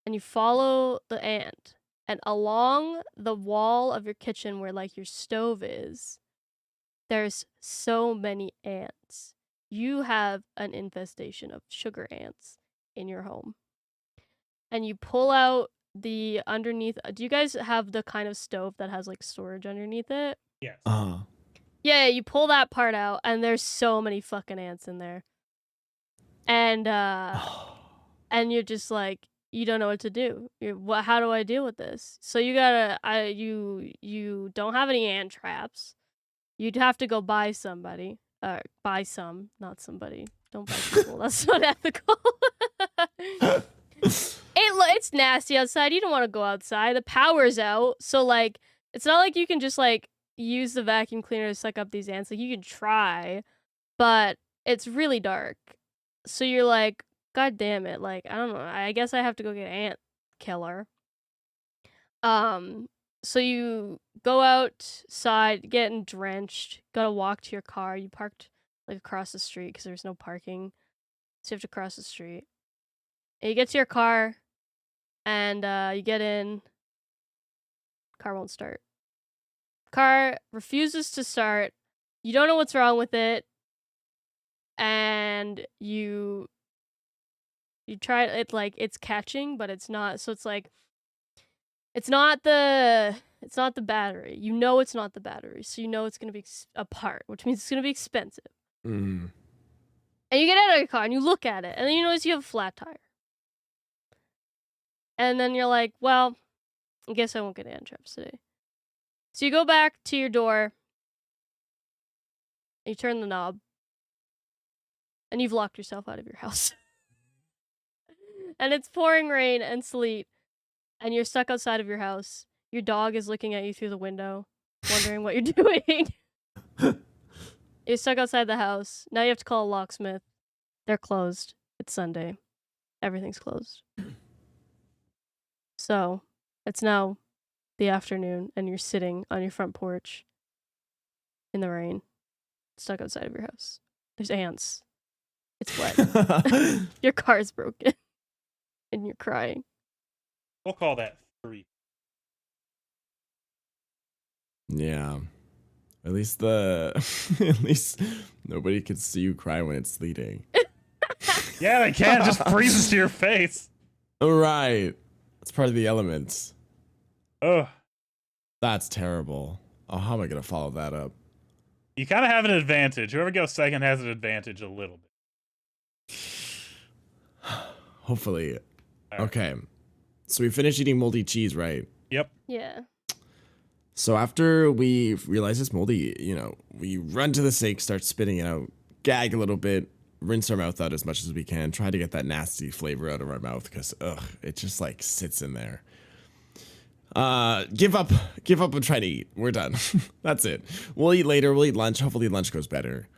Speaker 4: And you follow the ant. And along the wall of your kitchen where like your stove is, there's so many ants. You have an infestation of sugar ants in your home. And you pull out the underneath. Do you guys have the kind of stove that has like storage underneath it?
Speaker 2: Yes.
Speaker 4: Yeah, you pull that part out, and there's so many fucking ants in there. And and you're just like, you don't know what to do. How do I deal with this? So you don't have any ant traps. You'd have to go buy somebody. Buy some, not somebody. Don't buy people. That's not ethical. It's nasty outside. You don't want to go outside. The power's out. So like, it's not like you can just like use the vacuum cleaner to suck up these ants. Like, you can try, but it's really dark. So you're like, God damn it. Like, I don't know. I guess I have to go get an ant killer. So you go outside, getting drenched, gotta walk to your car. You parked like across the street because there's no parking. So you have to cross the street. And you get to your car, and you get in. Car won't start. Car refuses to start. You don't know what's wrong with it. And you try it, like it's catching, but it's not. So it's like, it's not the battery. You know it's not the battery. So you know it's going to be a part, which means it's going to be expensive.
Speaker 3: Mm.
Speaker 4: And you get out of your car and you look at it, and then you notice you have a flat tire. And then you're like, well, I guess I won't get ant traps today. So you go back to your door, and you turn the knob, and you've locked yourself out of your house. And it's pouring rain and sleet, and you're stuck outside of your house. Your dog is looking at you through the window, wondering what you're doing. You're stuck outside the house. Now you have to call a locksmith. They're closed. It's Sunday. Everything's closed. So, it's now the afternoon, and you're sitting on your front porch in the rain, stuck outside of your house. There's ants. It's wet. Your car's broken. And you're crying.
Speaker 2: We'll call that 3.
Speaker 3: Yeah. At least at least nobody can see you cry when it's sleeting.
Speaker 2: Yeah, they can. It just freezes to your face.
Speaker 3: All right. That's part of the elements.
Speaker 2: Ugh.
Speaker 3: That's terrible. Oh, how am I gonna follow that up?
Speaker 2: You kind of have an advantage. Whoever goes second has an advantage a little bit.
Speaker 3: Hopefully.
Speaker 2: All right.
Speaker 3: Okay. So we finished eating moldy cheese, right?
Speaker 2: Yep.
Speaker 4: Yeah.
Speaker 3: So after we realize it's moldy, we run to the sink, start spitting it out, gag a little bit, rinse our mouth out as much as we can, try to get that nasty flavor out of our mouth because it just like sits in there. Give up and try to eat. We're done. That's it. We'll eat later. We'll eat lunch. Hopefully lunch goes better.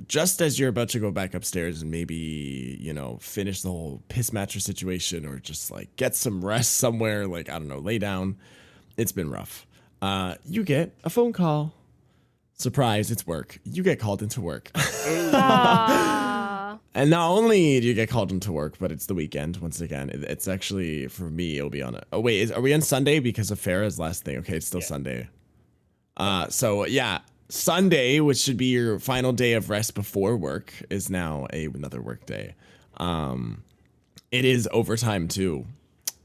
Speaker 3: Just as you're about to go back upstairs and maybe, finish the whole piss mattress situation or just like get some rest somewhere, like, I don't know, lay down. It's been rough. You get a phone call. Surprise, it's work. You get called into work. And not only do you get called into work, but it's the weekend once again. It's actually, for me, it'll be on a... Oh, wait, are we on Sunday because of Farah's last thing? Okay, it's still Sunday. So, yeah, Sunday, which should be your final day of rest before work, is now another work day. It is overtime, too.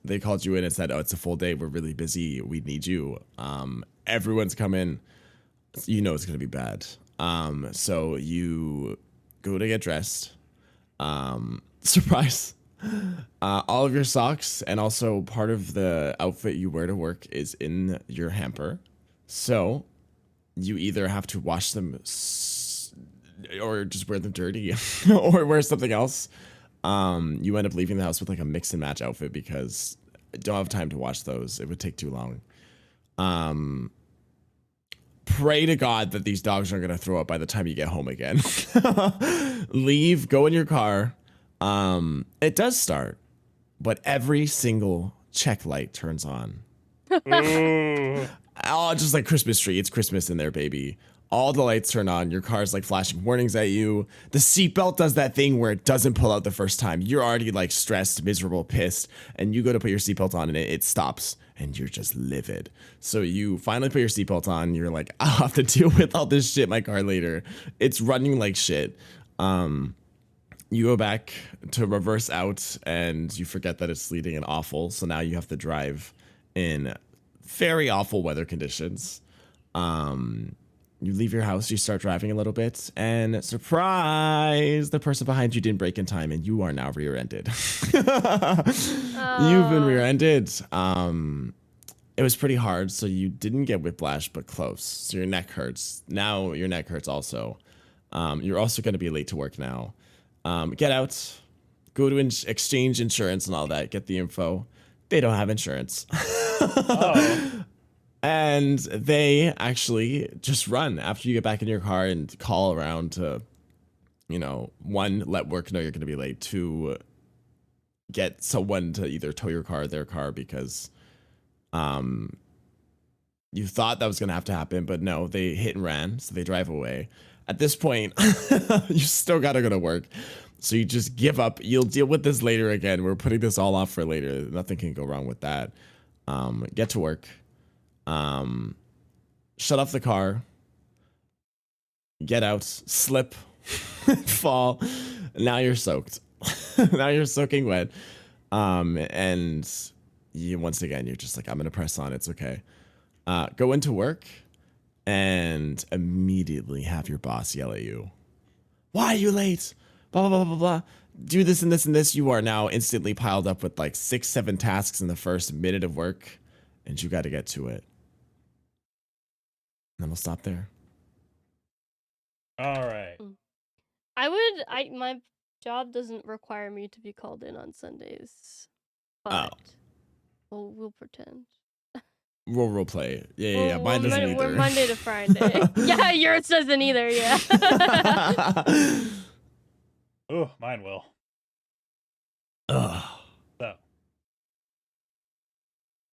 Speaker 3: They called you in and said, oh, it's a full day. We're really busy. We need you. Everyone's come in. You know it's going to be bad. So you go to get dressed. Surprise. All of your socks and also part of the outfit you wear to work is in your hamper. So you either have to wash them or just wear them dirty or wear something else. You end up leaving the house with like a mix and match outfit because I don't have time to wash those. It would take too long. Pray to God that these dogs aren't going to throw up by the time you get home again. Leave, go in your car. It does start, but every single check light turns on. Oh, just like Christmas tree. It's Christmas in there, baby. All the lights turn on. Your car's like flashing warnings at you. The seatbelt does that thing where it doesn't pull out the first time. You're already like stressed, miserable, pissed, and you go to put your seatbelt on and it stops and you're just livid. So you finally put your seatbelt on. You're like, I'll have to deal with all this shit in my car later. It's running like shit. You go back to reverse out and you forget that it's sleeting and awful. So now you have to drive in very awful weather conditions. You leave your house, you start driving a little bit, and surprise, the person behind you didn't brake in time, and you are now rear-ended. You've been rear-ended. It was pretty hard, so you didn't get whiplash, but close. So your neck hurts. Now your neck hurts also. You're also going to be late to work now. Get out, go to exchange insurance and all that, get the info. They don't have insurance. And they actually just run after you get back in your car and call around to, one, let work know you're going to be late, two, get someone to either tow your car or their car because you thought that was going to have to happen, but no, they hit and ran, so they drive away. At this point, you still got to go to work. So you just give up. You'll deal with this later again. We're putting this all off for later. Nothing can go wrong with that. Get to work. Shut off the car, get out, slip, fall. Now you're soaked. Now you're soaking wet. And you, once again, you're just like, I'm going to press on. It's okay. Go into work and immediately have your boss yell at you. Why are you late? Blah, blah, blah, blah, blah. Do this and this and this. You are now instantly piled up with like 6-7 tasks in the first minute of work and you got to get to it. And we'll stop there.
Speaker 2: All right.
Speaker 4: My job doesn't require me to be called in on Sundays. But we'll pretend.
Speaker 3: We'll role play. Yeah. Mine doesn't either.
Speaker 4: We're Monday to Friday. Yeah, yours doesn't either, yeah.
Speaker 2: Oh, mine will.
Speaker 3: Ugh.
Speaker 2: So,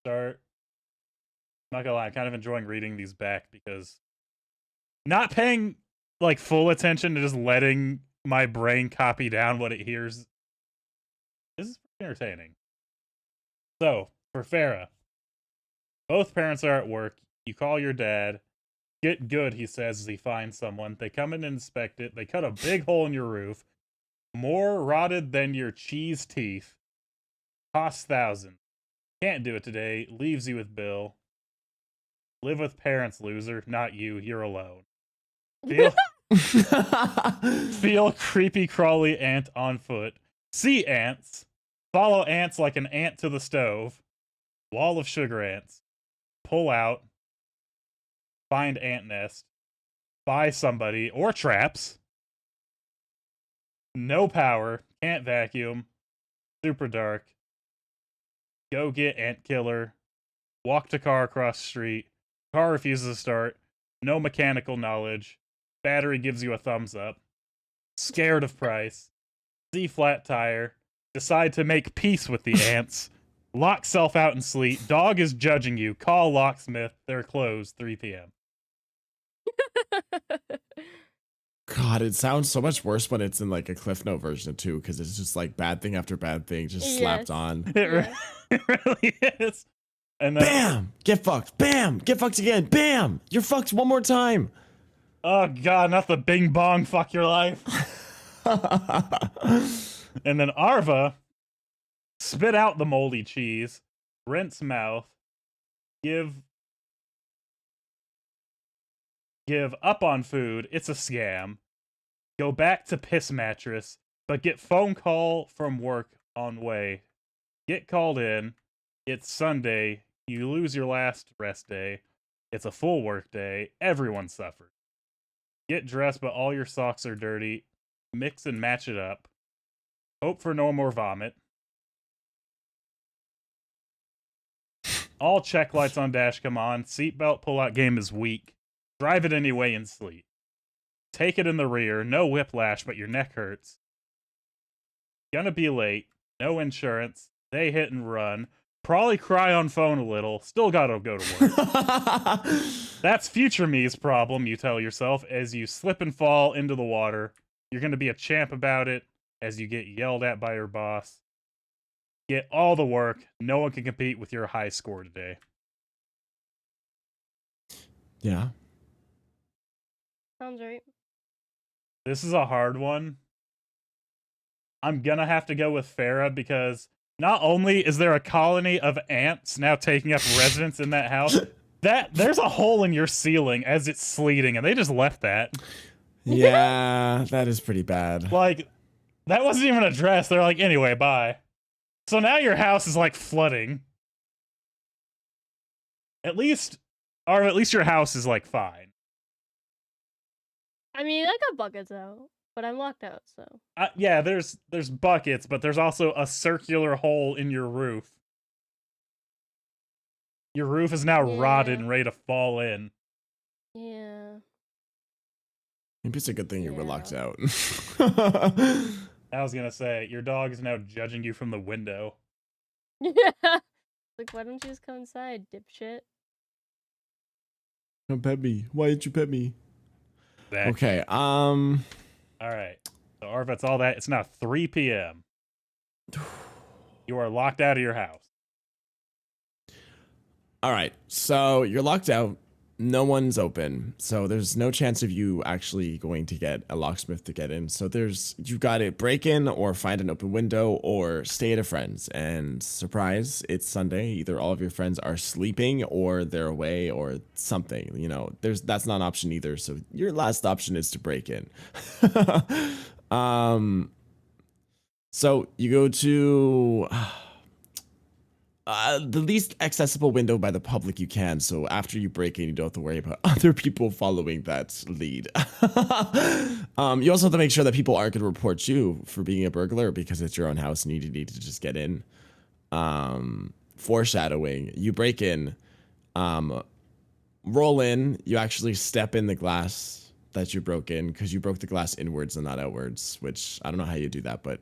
Speaker 2: start. Not gonna lie, I'm kind of enjoying reading these back because not paying like full attention to just letting my brain copy down what it hears is entertaining. So, for Farah, both parents are at work. You call your dad. Get good, he says as he finds someone. They come in and inspect it. They cut a big hole in your roof. More rotted than your cheese teeth. Costs thousands. Can't do it today. Leaves you with bill. Live with parents, loser. Not you. You're alone. Feel creepy crawly ant on foot. See ants. Follow ants like an ant to the stove. Wall of sugar ants. Pull out. Find ant nest. Buy somebody or traps. No power. Can't vacuum. Super dark. Go get ant killer. Walk to car across street. Car refuses to start. No mechanical knowledge. Battery gives you a thumbs up. Scared of price. See flat tire. Decide to make peace with the ants. Lock self out in sleep. Dog is judging you. Call locksmith. They're closed 3 p.m.
Speaker 3: God, it sounds so much worse when it's in like a Cliff Note version too, because it's just like bad thing after bad thing just slapped on.
Speaker 2: It really is. And then,
Speaker 3: bam! Get fucked. Bam! Get fucked again. Bam! You're fucked one more time.
Speaker 2: oh god, not the bing bong fuck your life. And then Arva, spit out the moldy cheese, rinse mouth, give up on food, it's a scam, go back to piss mattress, but get phone call from work on way, get called in, it's Sunday, you lose your last rest day, it's a full work day, everyone suffers. Get dressed but all your socks are dirty, mix and match it up, hope for no more vomit. All check lights on dash come on, seatbelt pullout game is weak. Drive it anyway and sleep. Take it in the rear, no whiplash, but your neck hurts. Gonna be late, no insurance, they hit and run. Probably cry on phone a little, still gotta go to work. That's future me's problem, you tell yourself, as you slip and fall into the water. You're gonna be a champ about it as you get yelled at by your boss. Get all the work, no one can compete with your high score today.
Speaker 3: Yeah.
Speaker 4: Sounds right.
Speaker 2: This is a hard one. I'm gonna have to go with Farah because not only is there a colony of ants now taking up residence in that house, that there's a hole in your ceiling as it's sleeting, and they just left that.
Speaker 3: Yeah, that is pretty bad.
Speaker 2: Like, that wasn't even addressed. They're like, anyway, bye. So now your house is like flooding. At least your house is like fine.
Speaker 4: I mean, I got buckets out, but I'm locked out, so.
Speaker 2: Yeah, there's buckets, but there's also a circular hole in your roof. Your roof is now rotted and ready to fall in.
Speaker 4: Yeah.
Speaker 3: Maybe it's a good thing you were locked out.
Speaker 2: I was gonna say, your dog is now judging you from the window.
Speaker 4: Yeah. Like, why don't you just come inside, dipshit?
Speaker 3: Don't pet me. Why didn't you pet me?
Speaker 2: Exactly.
Speaker 3: Okay,
Speaker 2: All right. So Arvet's all that. It's now 3 p.m. You are locked out of your house.
Speaker 3: All right, so you're locked out. No one's open, so there's no chance of you actually going to get a locksmith to get in. So you've got to break in or find an open window or stay at a friend's. And surprise, it's Sunday. Either all of your friends are sleeping or they're away or something. You know, that's not an option either. So your last option is to break in. So you go to the least accessible window by the public you can, so after you break in, you don't have to worry about other people following that lead. You also have to make sure that people aren't going to report you for being a burglar because it's your own house and you need to just get in. Foreshadowing, you break in, roll in, you actually step in the glass that you broke in because you broke the glass inwards and not outwards, which I don't know how you do that, but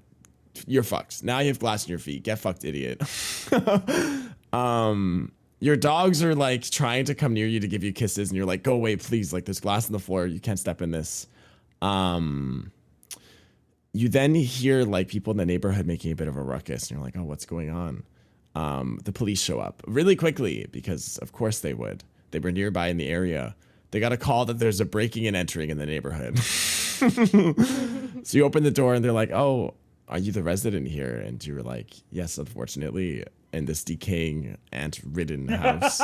Speaker 3: you're fucked. Now you have glass in your feet. Get fucked, idiot. Your dogs are like trying to come near you to give you kisses and you're like, go away, please. Like, there's glass on the floor. You can't step in this. You then hear like people in the neighborhood making a bit of a ruckus and you're like, oh, what's going on? The police show up really quickly because of course they would. They were nearby in the area. They got a call that there's a breaking and entering in the neighborhood. So you open the door and they're like, oh, are you the resident here? And you were like, yes, unfortunately, in this decaying ant-ridden house.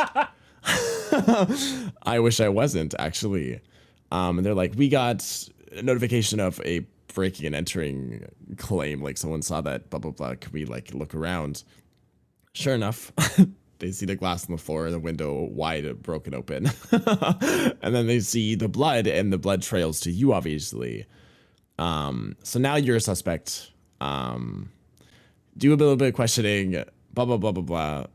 Speaker 3: I wish I wasn't, actually. And they're like, we got a notification of a breaking and entering claim. Like, someone saw that, blah, blah, blah. Can we, like, look around? Sure enough, they see the glass on the floor and the window wide broken open. And then they see the blood, and the blood trails to you, obviously. So now you're a suspect. Do a little bit of questioning, blah, blah, blah, blah, blah.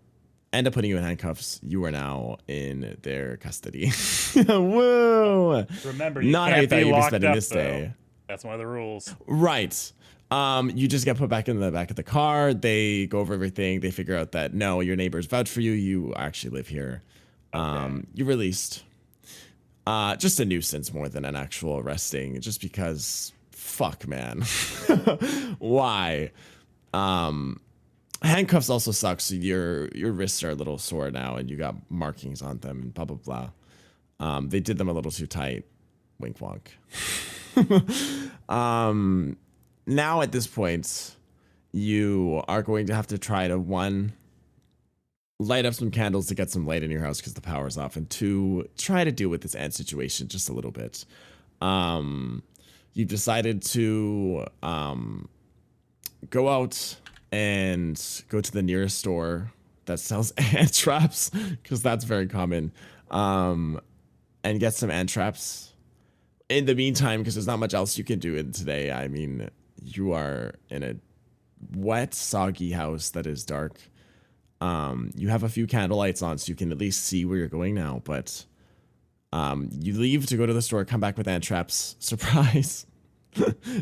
Speaker 3: End up putting you in handcuffs. You are now in their custody. Whoa!
Speaker 2: Remember, you
Speaker 3: Not how you
Speaker 2: can't
Speaker 3: thought
Speaker 2: be
Speaker 3: you'd be
Speaker 2: locked
Speaker 3: spending
Speaker 2: up,
Speaker 3: this day.
Speaker 2: That's one of the rules.
Speaker 3: Right. You just get put back in the back of the car. They go over everything. They figure out that, no, your neighbors vouch for you. You actually live here.
Speaker 2: Okay.
Speaker 3: You're released. Just a nuisance more than an actual arresting. Just because, fuck, man. Why? Handcuffs also sucks. So your wrists are a little sore now, and you got markings on them, and blah blah blah. They did them a little too tight. Wink wonk. Now at this point, you are going to have to try to, one, light up some candles to get some light in your house because the power's off, and two, try to deal with this ant situation just a little bit. You've decided to go out and go to the nearest store that sells ant traps, because that's very common, and get some ant traps. In the meantime, because there's not much else you can do in today, I mean, you are in a wet, soggy house that is dark. You have a few candle lights on, so you can at least see where you're going now, but you leave to go to the store, come back with ant traps. Surprise!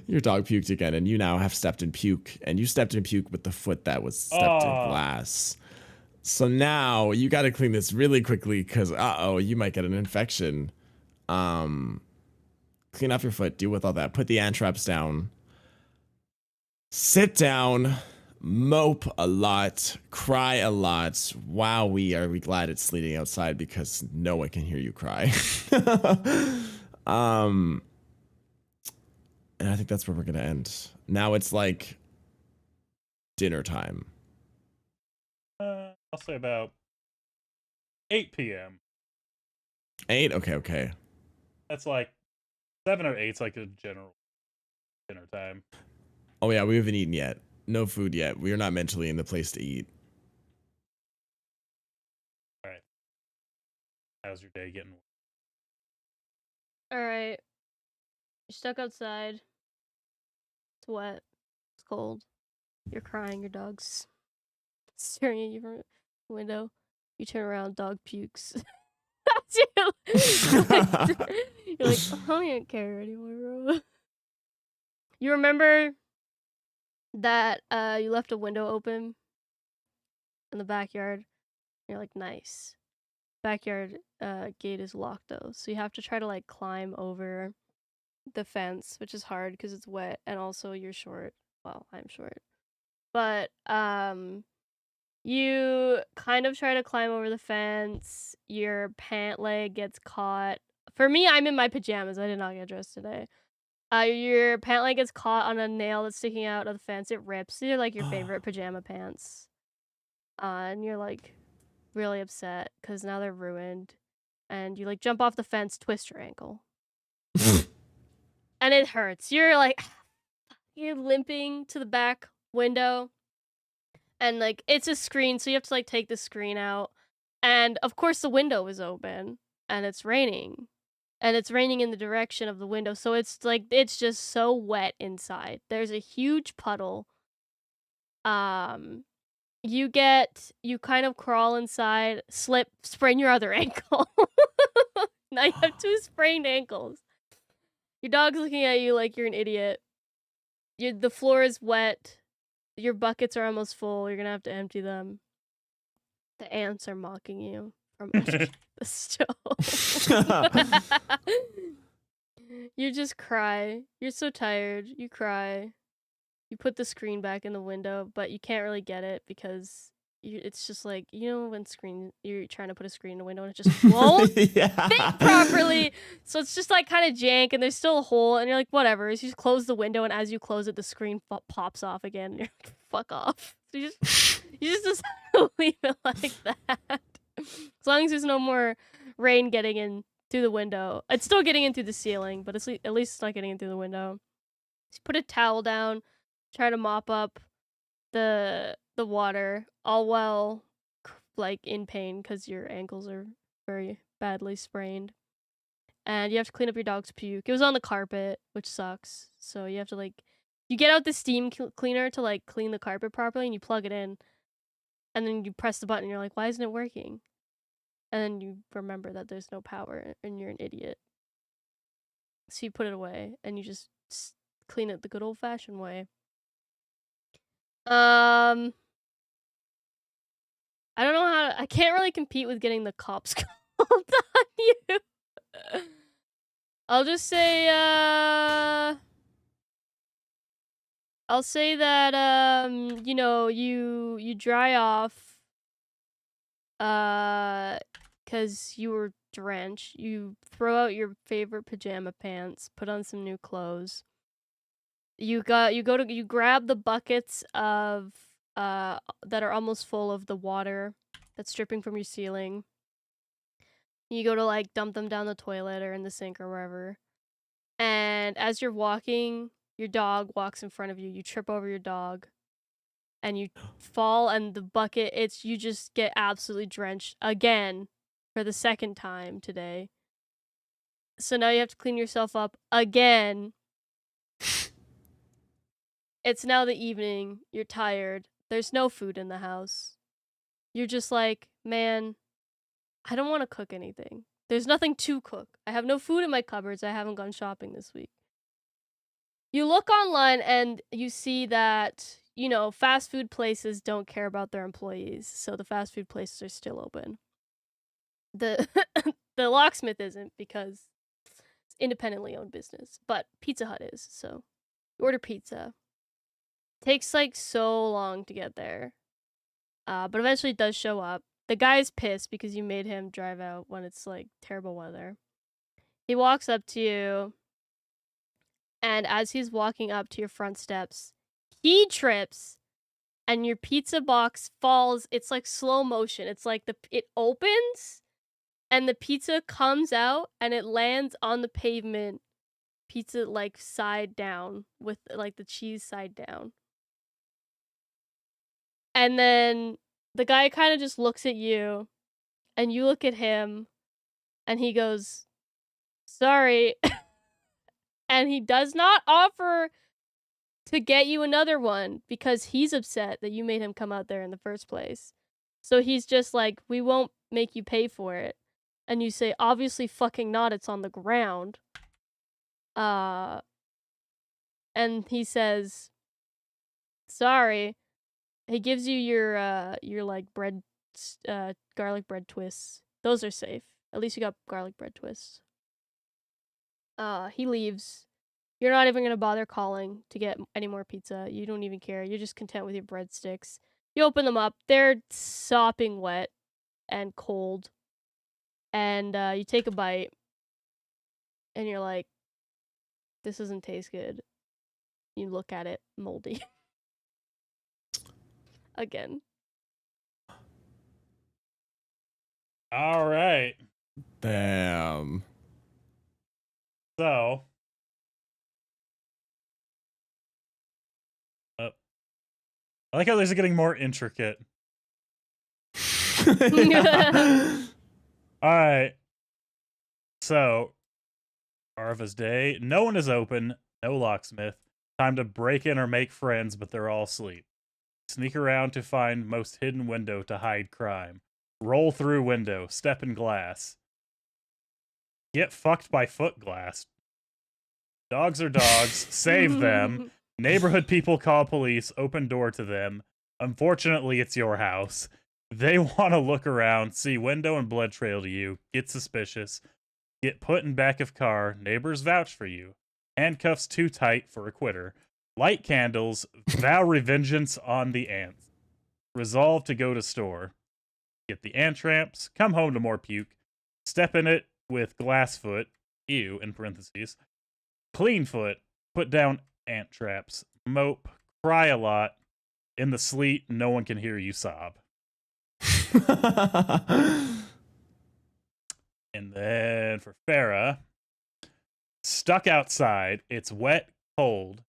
Speaker 3: Your dog puked again, and you now have stepped in puke, and you stepped in puke with the foot that was stepped in glass. So now you got to clean this really quickly, because you might get an infection. Clean off your foot, deal with all that, put the ant traps down, sit down, mope a lot, cry a lot. Wowee, are we glad it's sleeting outside, because no one can hear you cry. And I think that's where we're gonna end. Now it's like dinner time.
Speaker 2: I'll say about 8 p.m.
Speaker 3: 8? Okay.
Speaker 2: That's like 7 or 8's like a general dinner time.
Speaker 3: Oh yeah, we haven't eaten yet. No food yet. We are not mentally in the place to eat.
Speaker 2: All right. How's your day getting?
Speaker 4: All right. You're stuck outside. It's wet. It's cold. You're crying. Your dog's staring at you from the window. You turn around. Dog pukes. you're like, I don't even care anymore, bro. You remember that you left a window open in the backyard? You're like, nice. Backyard gate is locked though, so you have to try to like climb over the fence, which is hard because it's wet, and also you're short. Well, I'm short, but you kind of try to climb over the fence. Your pant leg gets caught. For me, I'm in my pajamas. I did not get dressed today. Your pant leg gets caught on a nail that's sticking out of the fence. It rips. They're like your favorite pajama pants. And you're like really upset because now they're ruined. And you like jump off the fence, twist your ankle. And it hurts. You're like, you're limping to the back window. And like, it's a screen, so you have to like take the screen out. And of course the window is open and it's raining. And it's raining in the direction of the window. So it's like, it's just so wet inside. There's a huge puddle. You kind of crawl inside, slip, sprain your other ankle. Now you have 2 sprained ankles. Your dog's looking at you like you're an idiot. The floor is wet. Your buckets are almost full. You're gonna have to empty them. The ants are mocking you from the stove. You just cry. You're so tired. You cry. You put the screen back in the window, but you can't really get it because it's just like, you know, when you're trying to put a screen in the window and it just won't fit properly. So it's just like kind of jank, and there's still a hole, and you're like, whatever. So you just close the window, and as you close it, the screen pops off again, and you're like, fuck off. So you just leave it like that. As long as there's no more rain getting in through the window. It's still getting in through the ceiling, but at least it's not getting in through the window. So put a towel down, try to mop up the water, all while like in pain because your ankles are very badly sprained. And you have to clean up your dog's puke. It was on the carpet, which sucks. So you have to like, you get out the steam cleaner to like clean the carpet properly, and you plug it in, and then you press the button. And you're like, why isn't it working? And then you remember that there's no power, and you're an idiot. So you put it away, and you just clean it the good old-fashioned way. I don't know how I can't really compete with getting the cops called on you. I'll just say, I'll say that, you know, you dry off, cause you were drenched. You throw out your favorite pajama pants, put on some new clothes. You grab the buckets of, that are almost full of the water that's dripping from your ceiling. You go to like dump them down the toilet or in the sink or wherever. And as you're walking, your dog walks in front of you. You trip over your dog and you fall, and the bucket, you just get absolutely drenched again for the second time today. So now you have to clean yourself up again. It's now the evening. You're tired. There's no food in the house. You're just like, man, I don't want to cook anything. There's nothing to cook. I have no food in my cupboards. I haven't gone shopping this week. You look online and you see that, you know, fast food places don't care about their employees, so the fast food places are still open. The the locksmith isn't, because it's independently owned business, but Pizza Hut is, so you order pizza. Takes like so long to get there, but eventually it does show up. The guy's pissed because you made him drive out when it's like terrible weather. He walks up to you, and as he's walking up to your front steps, he trips, and your pizza box falls. It's like slow motion. It's like it opens, and the pizza comes out, and it lands on the pavement, pizza like side down, with like the cheese side down. And then the guy kind of just looks at you, and you look at him, and he goes, sorry. And he does not offer to get you another one because he's upset that you made him come out there in the first place. So he's just like, we won't make you pay for it. And you say, obviously fucking not, it's on the ground. And he says, sorry. He gives you your like bread, garlic bread twists. Those are safe. At least you got garlic bread twists. He leaves. You're not even gonna bother calling to get any more pizza. You don't even care. You're just content with your breadsticks. You open them up. They're sopping wet and cold. And you take a bite. And you're like, this doesn't taste good. You look at it, moldy. Again.
Speaker 2: All right.
Speaker 3: Damn.
Speaker 2: So, I like how these are getting more intricate. All right. So, Arva's day. No one is open. No locksmith. Time to break in or make friends, but they're all asleep. Sneak around to find most hidden window to hide crime. Roll through window. Step in glass. Get fucked by foot glass. Dogs are dogs. Save them. Neighborhood people call police. Open door to them. Unfortunately, it's your house. They want to look around, see window and blood trail to you, get suspicious, get put in back of car, neighbors vouch for you, handcuffs too tight for a quitter, light candles, vow revengeance on the ants, resolve to go to store, get the ant tramps, come home to more puke, step in it with glass foot, ew, in parentheses, clean foot, put down ant traps, mope, cry a lot, in the sleet, no one can hear you sob. And then for Farah, stuck outside. It's wet, cold,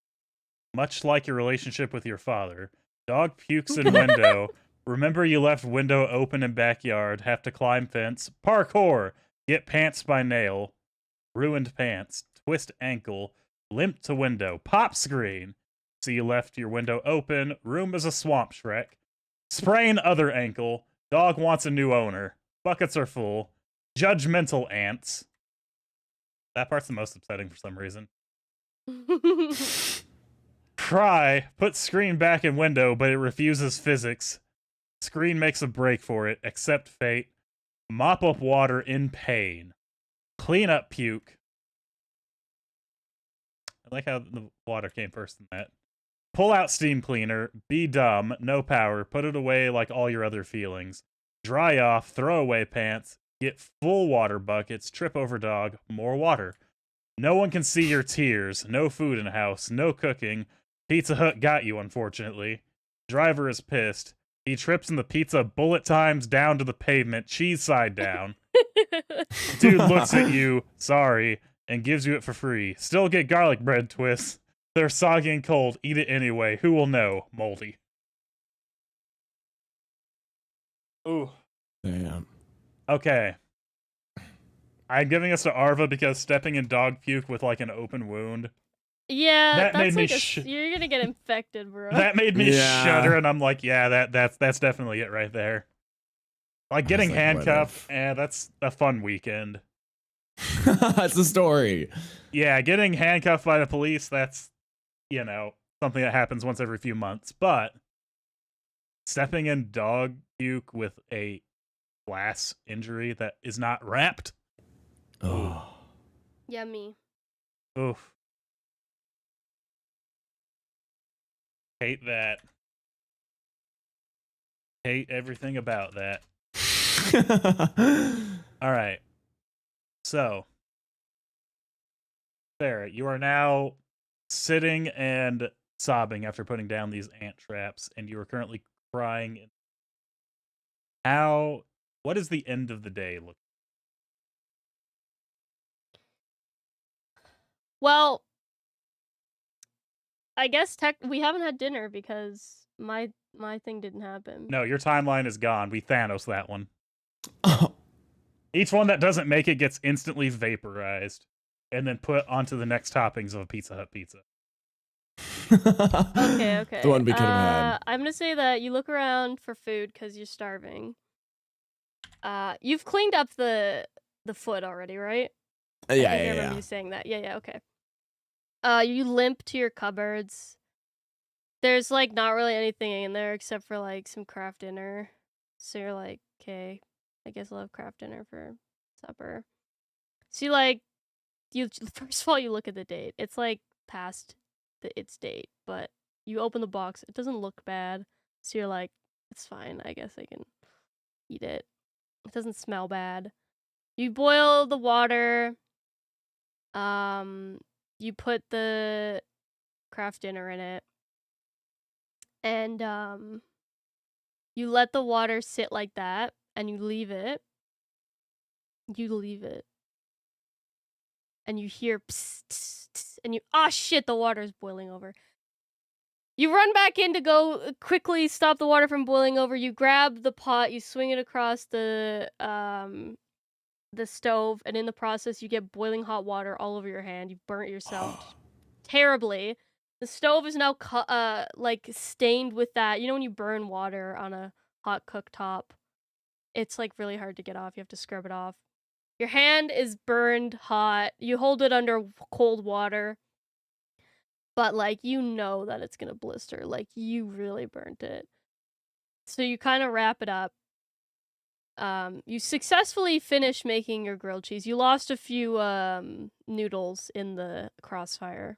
Speaker 2: much like your relationship with your father. Dog pukes in window. Remember you left window open in backyard. Have to climb fence. Parkour. Get pants by nail. Ruined pants. Twist ankle. Limp to window. Pop screen. So you left your window open. Room is a swamp Shrek. Sprain other ankle. Dog wants a new owner. Buckets are full. Judgmental ants. That part's the most upsetting for some reason. Cry. Put screen back in window, but it refuses physics. Screen makes a break for it. Accept fate. Mop up water in pain. Clean up puke. I like how the water came first in that. Pull out steam cleaner. Be dumb. No power. Put it away like all your other feelings. Dry off. Throw away pants. Get full water buckets. Trip over dog. More water. No one can see your tears. No food in house. No cooking. Pizza Hut got you, unfortunately. Driver is pissed. He trips in the pizza bullet times down to the pavement, cheese side down. Dude looks at you, sorry, and gives you it for free. Still get garlic bread twists. They're soggy and cold. Eat it anyway. Who will know? Moldy. Ooh.
Speaker 3: Damn.
Speaker 2: Okay. I'm giving this to Arva because stepping in dog puke with like an open wound.
Speaker 4: Yeah,
Speaker 2: That
Speaker 4: that's
Speaker 2: made me
Speaker 4: like you're gonna get infected, bro.
Speaker 2: That made me
Speaker 3: Yeah.
Speaker 2: shudder, and I'm like, yeah, that's definitely it right there. Like getting
Speaker 3: like, what
Speaker 2: handcuffed,
Speaker 3: if?
Speaker 2: that's a fun weekend.
Speaker 3: That's the story.
Speaker 2: Yeah, getting handcuffed by the police, that's, something that happens once every few months. But stepping in dog puke with a glass injury that is not wrapped,
Speaker 3: Oh.
Speaker 4: Yummy.
Speaker 2: oof. Hate that. Hate everything about that. All right. So, Sarah, you are now sitting and sobbing after putting down these ant traps, and you are currently crying. What is the end of the day look?
Speaker 4: Well, I guess we haven't had dinner because my thing didn't happen.
Speaker 2: No, your timeline is gone. We Thanos that one.
Speaker 3: Oh.
Speaker 2: Each one that doesn't make it gets instantly vaporized and then put onto the next toppings of a Pizza Hut pizza.
Speaker 4: Okay.
Speaker 3: The one we could have had.
Speaker 4: I'm gonna say that you look around for food because you're starving. You've cleaned up the foot already, right? I think I remember you saying that. Yeah, okay. You limp to your cupboards. There's like not really anything in there except for like some craft dinner. So you're like, okay, I guess I'll have craft dinner for supper. So you first of all you look at the date. It's like past its date, but you open the box. It doesn't look bad. So you're like, it's fine. I guess I can eat it. It doesn't smell bad. You boil the water. You put the craft dinner in it. And you let the water sit like that and you leave it. And you hear psst, psst, psst, and shit, the water's boiling over. You run back in to go quickly stop the water from boiling over. You grab the pot, you swing it across the stove, and in the process you get boiling hot water all over your hand. You've burnt yourself terribly. The stove is now like stained with that. You know when you burn water on a hot cooktop? It's like really hard to get off. You have to scrub it off. Your hand is burned hot. You hold it under cold water. But like you know that it's gonna blister. Like you really burnt it. So you kind of wrap it up. You successfully finish making your grilled cheese. You lost a few noodles in the crossfire,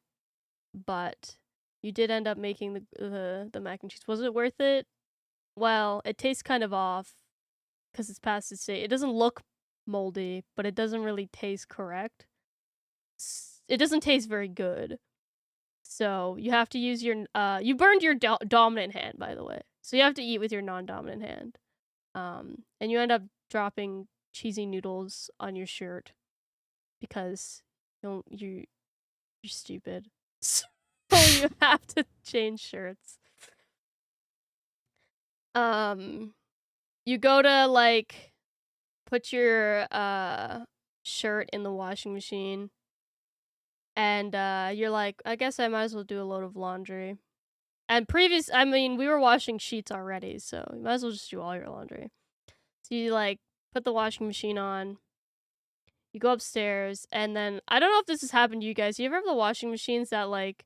Speaker 4: but you did end up making the mac and cheese. Was it worth it? Well, it tastes kind of off because it's past its date. It doesn't look moldy, but it doesn't really taste correct. It doesn't taste very good. So you have to use your you burned your dominant hand, by the way. So you have to eat with your non-dominant hand. And you end up dropping cheesy noodles on your shirt because you're stupid. So you have to change shirts. You go to like put your shirt in the washing machine, and you're like, I guess I might as well do a load of laundry. And we were washing sheets already, so you might as well just do all your laundry. So you like put the washing machine on, you go upstairs, and then I don't know if this has happened to you guys. You ever have the washing machines that like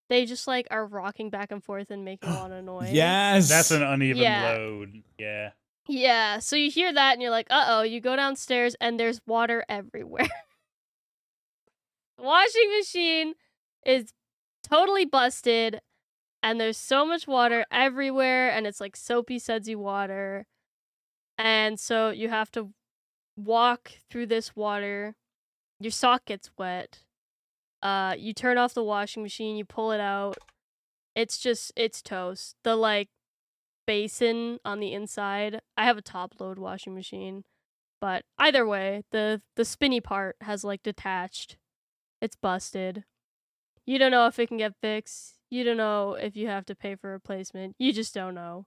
Speaker 4: they just like are rocking back and forth and making a lot of noise?
Speaker 3: Yes.
Speaker 2: That's an uneven
Speaker 4: Yeah.
Speaker 2: load. Yeah.
Speaker 4: Yeah, so you hear that and you're like, uh-oh, you go downstairs and there's water everywhere. The washing machine is totally busted and there's so much water everywhere and it's like soapy, sudsy water. And so you have to walk through this water. Your sock gets wet. You turn off the washing machine, you pull it out. It's toast. The like basin on the inside. I have a top load washing machine, but either way, the spinny part has like detached. It's busted. You don't know if it can get fixed. You don't know if you have to pay for a replacement. You just don't know.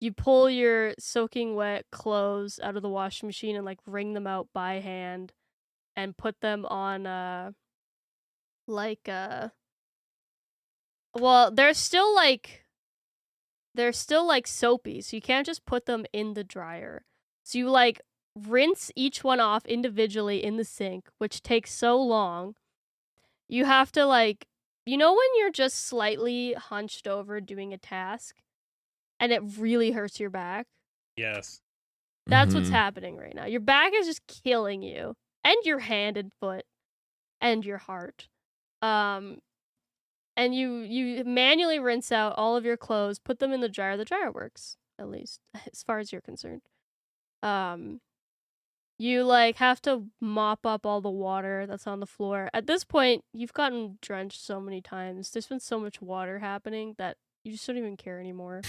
Speaker 4: You pull your soaking wet clothes out of the washing machine and like wring them out by hand and put them on well, they're still like soapy, so you can't just put them in the dryer. So you like rinse each one off individually in the sink, which takes so long. You have to like, you know when you're just slightly hunched over doing a task and it really hurts your back?
Speaker 2: Yes.
Speaker 4: That's what's happening right now. Your back is just killing you, and your hand and foot and your heart. And you manually rinse out all of your clothes, put them in the dryer. The dryer works, at least, as far as you're concerned. You, like, have to mop up all the water that's on the floor. At this point, you've gotten drenched so many times. There's been so much water happening that you just don't even care anymore.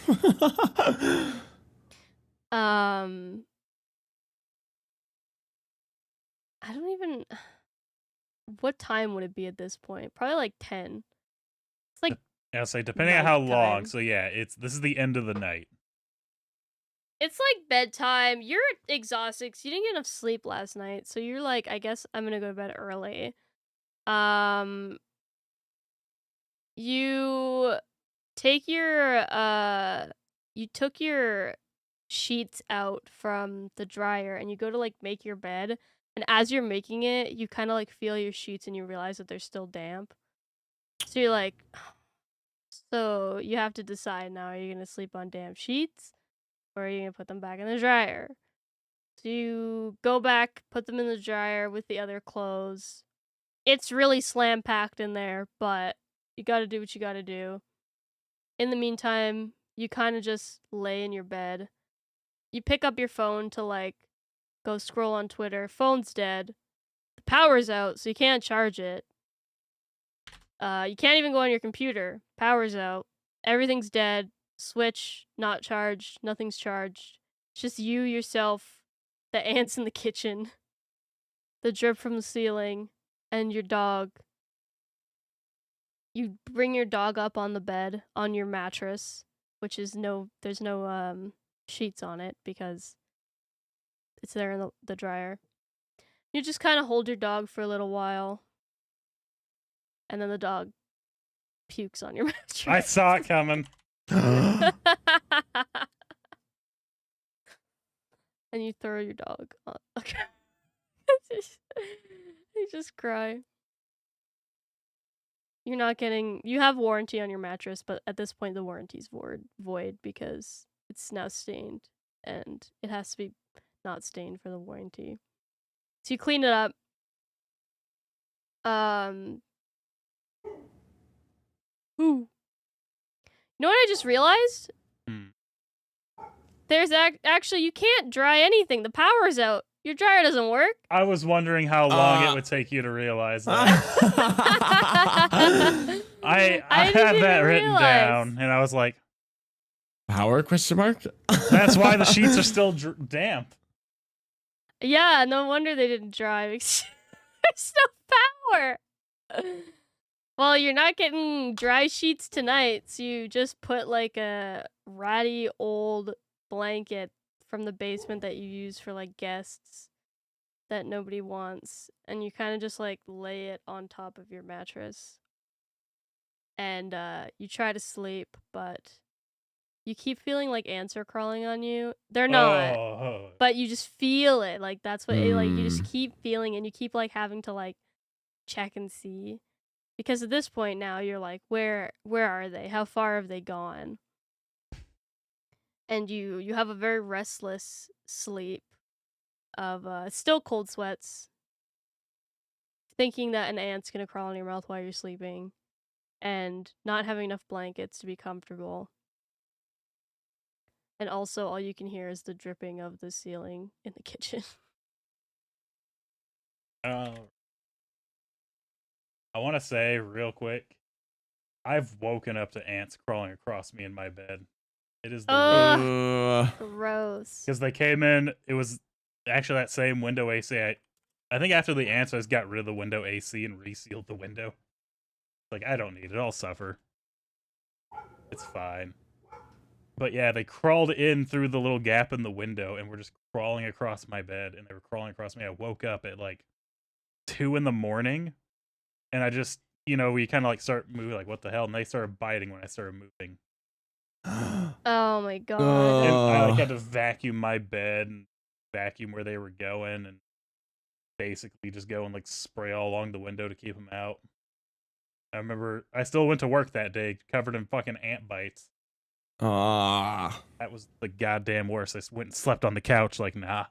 Speaker 4: I don't even... What time would it be at this point? Probably, like, 10. It's like...
Speaker 2: Yeah, so depending on how long.
Speaker 4: nighttime.
Speaker 2: So yeah, this is the end of the night.
Speaker 4: It's like bedtime. You're exhausted because you didn't get enough sleep last night. So you're like, I guess I'm gonna go to bed early. You take you took your sheets out from the dryer and you go to like make your bed. And as you're making it, you kind of like feel your sheets and you realize that they're still damp. So you're like, so you have to decide now, are you gonna sleep on damp sheets? Or are you gonna put them back in the dryer? So you go back, put them in the dryer with the other clothes. It's really slam packed in there, but you gotta do what you gotta do. In the meantime, you kind of just lay in your bed. You pick up your phone to like go scroll on Twitter. Phone's dead. The power's out, so you can't charge it. You can't even go on your computer. Power's out. Everything's dead. Switch, not charged, nothing's charged. It's just you, yourself, the ants in the kitchen, the drip from the ceiling, and your dog. You bring your dog up on the bed, on your mattress, which is there's no sheets on it because it's there in the dryer. You just kind of hold your dog for a little while, and then the dog pukes on your mattress.
Speaker 2: I saw it coming.
Speaker 4: And you throw your dog on. Okay. You just cry. You're not getting... You have warranty on your mattress, but at this point the warranty's void because it's now stained. And it has to be not stained for the warranty. So you clean it up. Ooh. You know what I just realized? There's actually, you can't dry anything. The power's out. Your dryer doesn't work.
Speaker 2: I was wondering how long it would take you to realize that. I had that written down, and I was like,
Speaker 3: Power question mark?
Speaker 2: that's why the sheets are still damp.
Speaker 4: Yeah, no wonder they didn't drive. There's no power. Well, you're not getting dry sheets tonight, so you just put like a ratty old blanket from the basement that you use for like guests that nobody wants, and you kind of just like lay it on top of your mattress. And you try to sleep, but you keep feeling like ants are crawling on you. They're not,
Speaker 2: Oh,
Speaker 4: but you just feel it. Like that's what it, like you just
Speaker 3: Mm.
Speaker 4: keep feeling, and you keep like having to like check and see. Because at this point now you're like, where are they? How far have they gone? And you have a very restless sleep of still cold sweats, thinking that an ant's gonna crawl in your mouth while you're sleeping, and not having enough blankets to be comfortable. And also all you can hear is the dripping of the ceiling in the kitchen.
Speaker 2: I want to say real quick, I've woken up to ants crawling across me in my bed. It is the
Speaker 4: Ugh.
Speaker 3: Uh,
Speaker 4: Gross.
Speaker 2: because they came in. It was actually that same window AC. I think after the ants, I just got rid of the window AC and resealed the window. Like, I don't need it. I'll suffer. It's fine. But yeah, they crawled in through the little gap in the window and were just crawling across my bed. And they were crawling across me. I woke up at like 2 in the morning. And I just, we kind of like start moving, like, what the hell? And they started biting when I started moving.
Speaker 4: Oh my god.
Speaker 2: And I like
Speaker 3: Oh.
Speaker 2: had to vacuum my bed and vacuum where they were going and basically just go and like spray all along the window to keep them out. I remember I still went to work that day covered in fucking ant bites.
Speaker 3: Ah.
Speaker 2: That was the goddamn worst. I went and slept on the couch like, nah,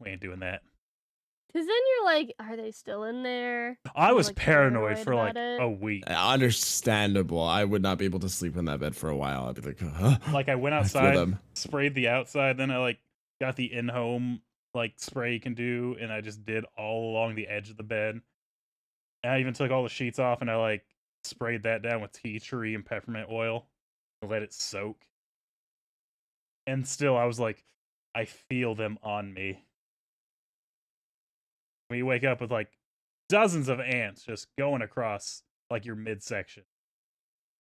Speaker 2: we ain't doing that.
Speaker 4: Cause then you're like, are they still in there?
Speaker 2: I
Speaker 4: You're,
Speaker 2: was
Speaker 4: like,
Speaker 2: paranoid for like
Speaker 4: about it.
Speaker 2: a week.
Speaker 3: Understandable. I would not be able to sleep in that bed for a while. I'd be like, huh?
Speaker 2: Like I went
Speaker 3: I feel
Speaker 2: outside,
Speaker 3: them.
Speaker 2: sprayed the outside, then I like got the in-home like spray you can do, and I just did all along the edge of the bed. And I even took all the sheets off and I like sprayed that down with tea tree and peppermint oil to let it soak. And still I was like, I feel them on me. When you wake up with like dozens of ants just going across like your midsection.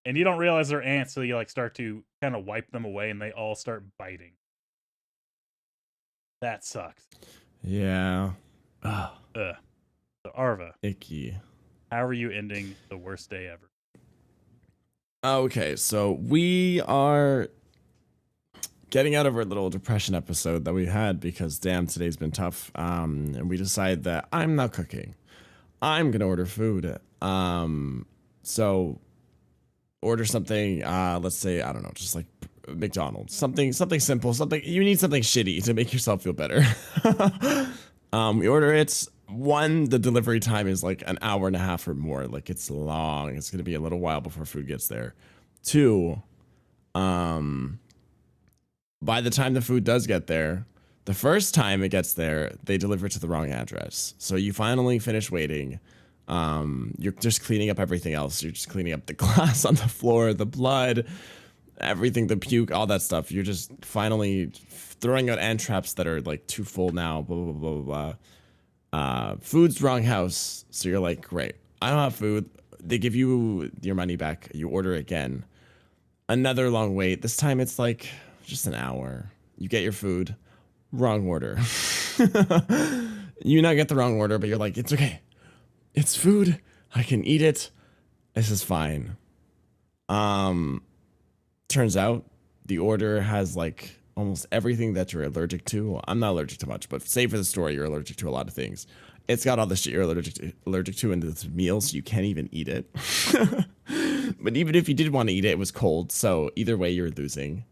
Speaker 2: And you don't realize they're ants till you like start to kind of wipe them away and they all start biting. That sucks.
Speaker 3: Yeah. Ugh.
Speaker 2: So Arva,
Speaker 3: Icky.
Speaker 2: how are you ending the worst day ever?
Speaker 3: Okay, so we are getting out of our little depression episode that we had because damn, today's been tough. And we decide that I'm not cooking. I'm gonna order food. So order something. Let's say I don't know, just like McDonald's. Something simple. Something you need something shitty to make yourself feel better. We order it. One, the delivery time is like an hour and a half or more. Like it's long. It's gonna be a little while before food gets there. Two, by the time the food does get there, the first time it gets there, they deliver it to the wrong address. So you finally finish waiting. You're just cleaning up everything else. You're just cleaning up the glass on the floor, the blood, everything, the puke, all that stuff. You're just finally throwing out ant traps that are like too full now, blah, blah, blah, blah, blah. Food's wrong house. So you're like, great, I don't have food. They give you your money back. You order again. Another long wait. This time it's like just an hour. You get your food. Wrong order. You not get the wrong order, but you're like, it's okay. It's food. I can eat it. This is fine. Turns out the order has like almost everything that you're allergic to. I'm not allergic to much, but save for the story, you're allergic to a lot of things. It's got all the shit you're allergic to in this meal, so you can't even eat it. But even if you did want to eat it, it was cold. So either way, you're losing.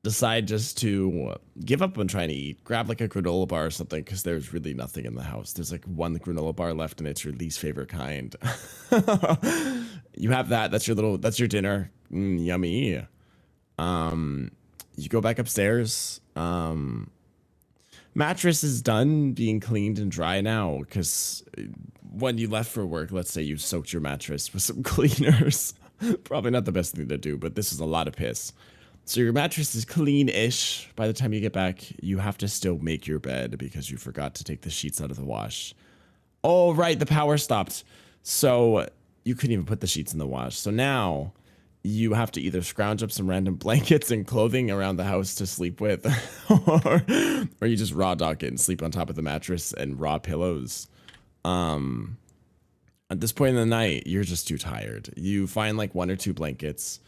Speaker 3: Decide just to give up on trying to eat. Grab like a granola bar or something because there's really nothing in the house. There's like one granola bar left and it's your least favorite kind. You have that. That's your dinner. Yummy. You go back upstairs. Mattress is done being cleaned and dry now because when you left for work, let's say you soaked your mattress with some cleaners. Probably not the best thing to do, but this is a lot of piss. So your mattress is clean-ish. By the time you get back, you have to still make your bed because you forgot to take the sheets out of the wash. Oh, right, the power stopped. So you couldn't even put the sheets in the wash. So now you have to either scrounge up some random blankets and clothing around the house to sleep with, or you just raw dog it and sleep on top of the mattress and raw pillows. At this point in the night, you're just too tired. You find like 1 or 2 blankets,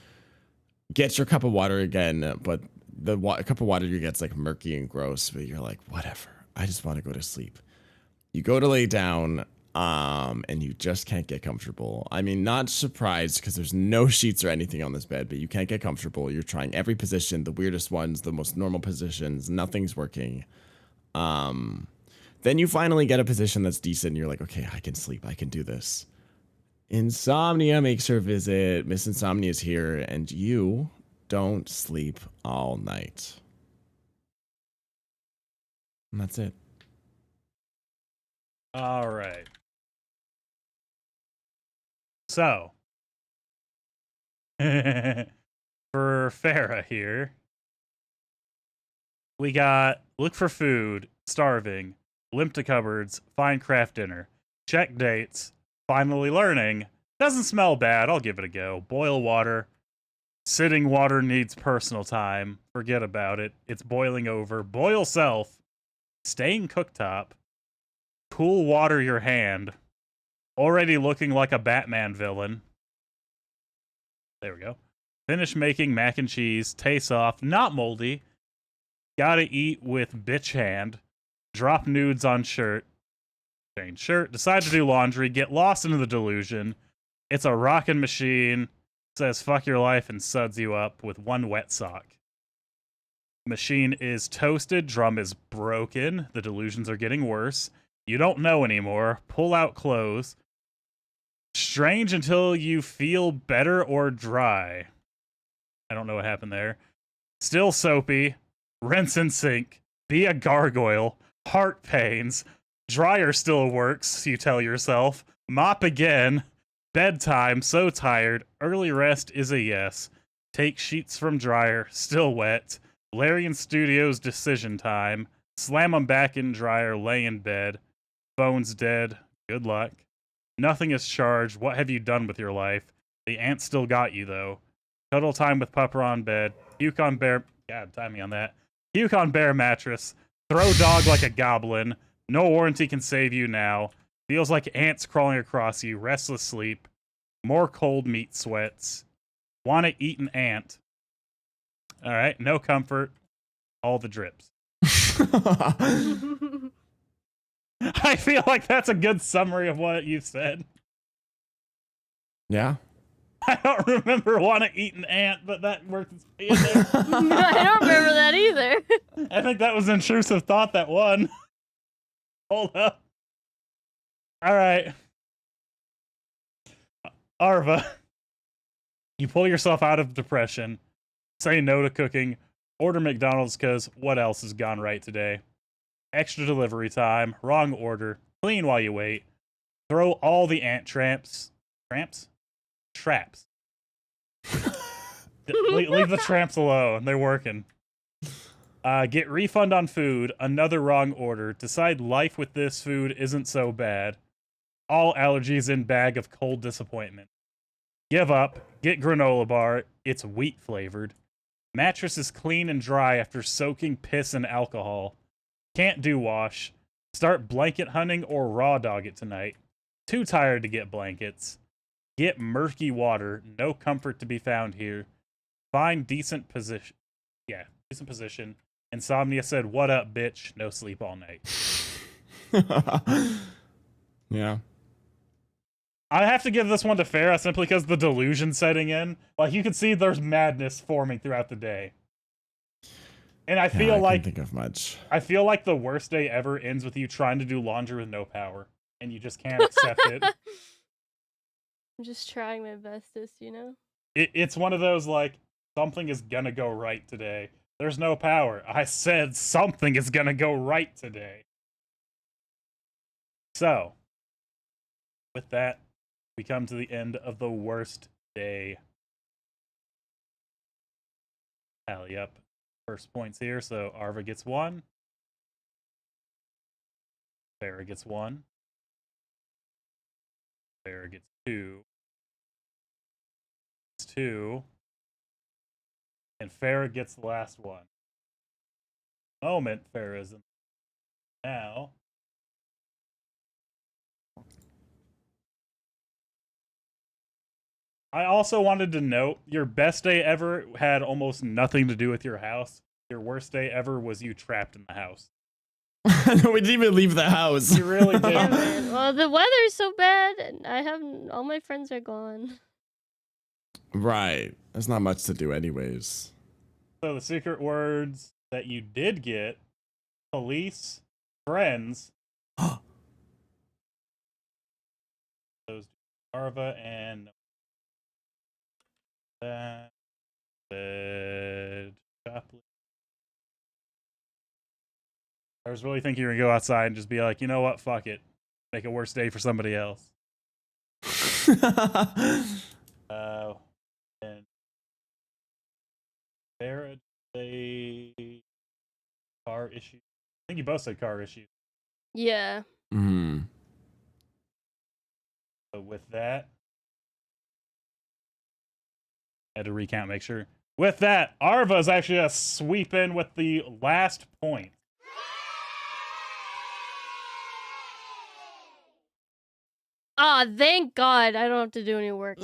Speaker 3: get your cup of water again, but the cup of water you get's like murky and gross, but you're like, whatever, I just want to go to sleep. You go to lay down, and you just can't get comfortable. I mean, not surprised because there's no sheets or anything on this bed, but you can't get comfortable. You're trying every position, the weirdest ones, the most normal positions, nothing's working. Then you finally get a position that's decent and you're like, okay, I can sleep, I can do this. Insomnia makes her visit. Miss Insomnia is here, and you don't sleep all night. And that's it.
Speaker 2: All right. So, for Farah here, we got look for food, starving, limp to cupboards, find craft dinner, check dates, finally learning, doesn't smell bad, I'll give it a go, boil water, sitting water needs personal time, forget about it, it's boiling over, boil self, stain cooktop, cool water your hand, already looking like a Batman villain. There we go. Finish making mac and cheese, tastes off, not moldy, gotta eat with bitch hand, drop nudes on shirt, change shirt, decide to do laundry, get lost into the delusion. It's a rockin' machine, says fuck your life and suds you up with 1 wet sock. Machine is toasted, drum is broken, the delusions are getting worse. You don't know anymore, pull out clothes. Strange until you feel better or dry. I don't know what happened there. Still soapy, rinse and sink, be a gargoyle, heart pains, dryer still works, you tell yourself, mop again, bedtime, so tired, early rest is a yes, take sheets from dryer, still wet, Larian Studios decision time, slam 'em back in dryer, lay in bed, phone's dead, good luck, nothing is charged, what have you done with your life, the ant still got you though, cuddle time with pupper on bed, puke on bear, god, time me on that, puke on bear mattress, throw dog like a goblin, no warranty can save you now, feels like ants crawling across you, restless sleep, more cold meat sweats, wanna eat an ant. Alright, no comfort, all the drips. I feel like that's a good summary of what you said.
Speaker 3: Yeah.
Speaker 2: I don't remember wanna eat an ant, but that works in there.
Speaker 4: I don't remember that either.
Speaker 2: I think that was intrusive thought that won. Hold up. Alright. Arva, you pull yourself out of depression, say no to cooking, order McDonald's because what else has gone right today? Extra delivery time, wrong order, clean while you wait, throw all the ant traps. Leave the tramps alone, they're working. Get refund on food, another wrong order, decide life with this food isn't so bad. All allergies in bag of cold disappointment. Give up, get granola bar, it's wheat flavored. Mattress is clean and dry after soaking piss and alcohol. Can't do wash. Start blanket hunting or raw dog it tonight. Too tired to get blankets. Get murky water, no comfort to be found here. Find decent position. Yeah, decent position. Insomnia said, what up, bitch? No sleep all night.
Speaker 3: Yeah.
Speaker 2: I have to give this one to Farah simply because the delusion setting in. Like, you can see there's madness forming throughout the day. And I feel like
Speaker 3: can't think of much.
Speaker 2: I feel like the worst day ever ends with you trying to do laundry with no power. And you just can't accept it.
Speaker 4: I'm just trying my bestest, you know?
Speaker 2: It's one of those, like, something is gonna go right today. There's no power. I said something is gonna go right today. So, with that, we come to the end of the worst day tally up first points here. So Arva gets 1. Farah gets 1. Farah gets 2. It's 2. And Farah gets the last one. Moment, Farah's in now. I also wanted to note your best day ever had almost nothing to do with your house. Your worst day ever was you trapped in the house.
Speaker 3: We didn't even leave the house.
Speaker 2: You really did.
Speaker 4: Yeah, man. Well, the weather's so bad, and all my friends are gone.
Speaker 3: Right. There's not much to do anyways.
Speaker 2: So the secret words that you did get: police, friends. Those Arva and Chopley. I was really thinking you were gonna go outside and just be like, you know what, fuck it, make a worse day for somebody else. And Farah, a car issue. I think you both said car issue.
Speaker 4: Yeah.
Speaker 3: Hmm.
Speaker 2: So with that, I had to recount, make sure. With that, Arva's actually a sweep in with the last point.
Speaker 4: Ah, thank God I don't have to do any work.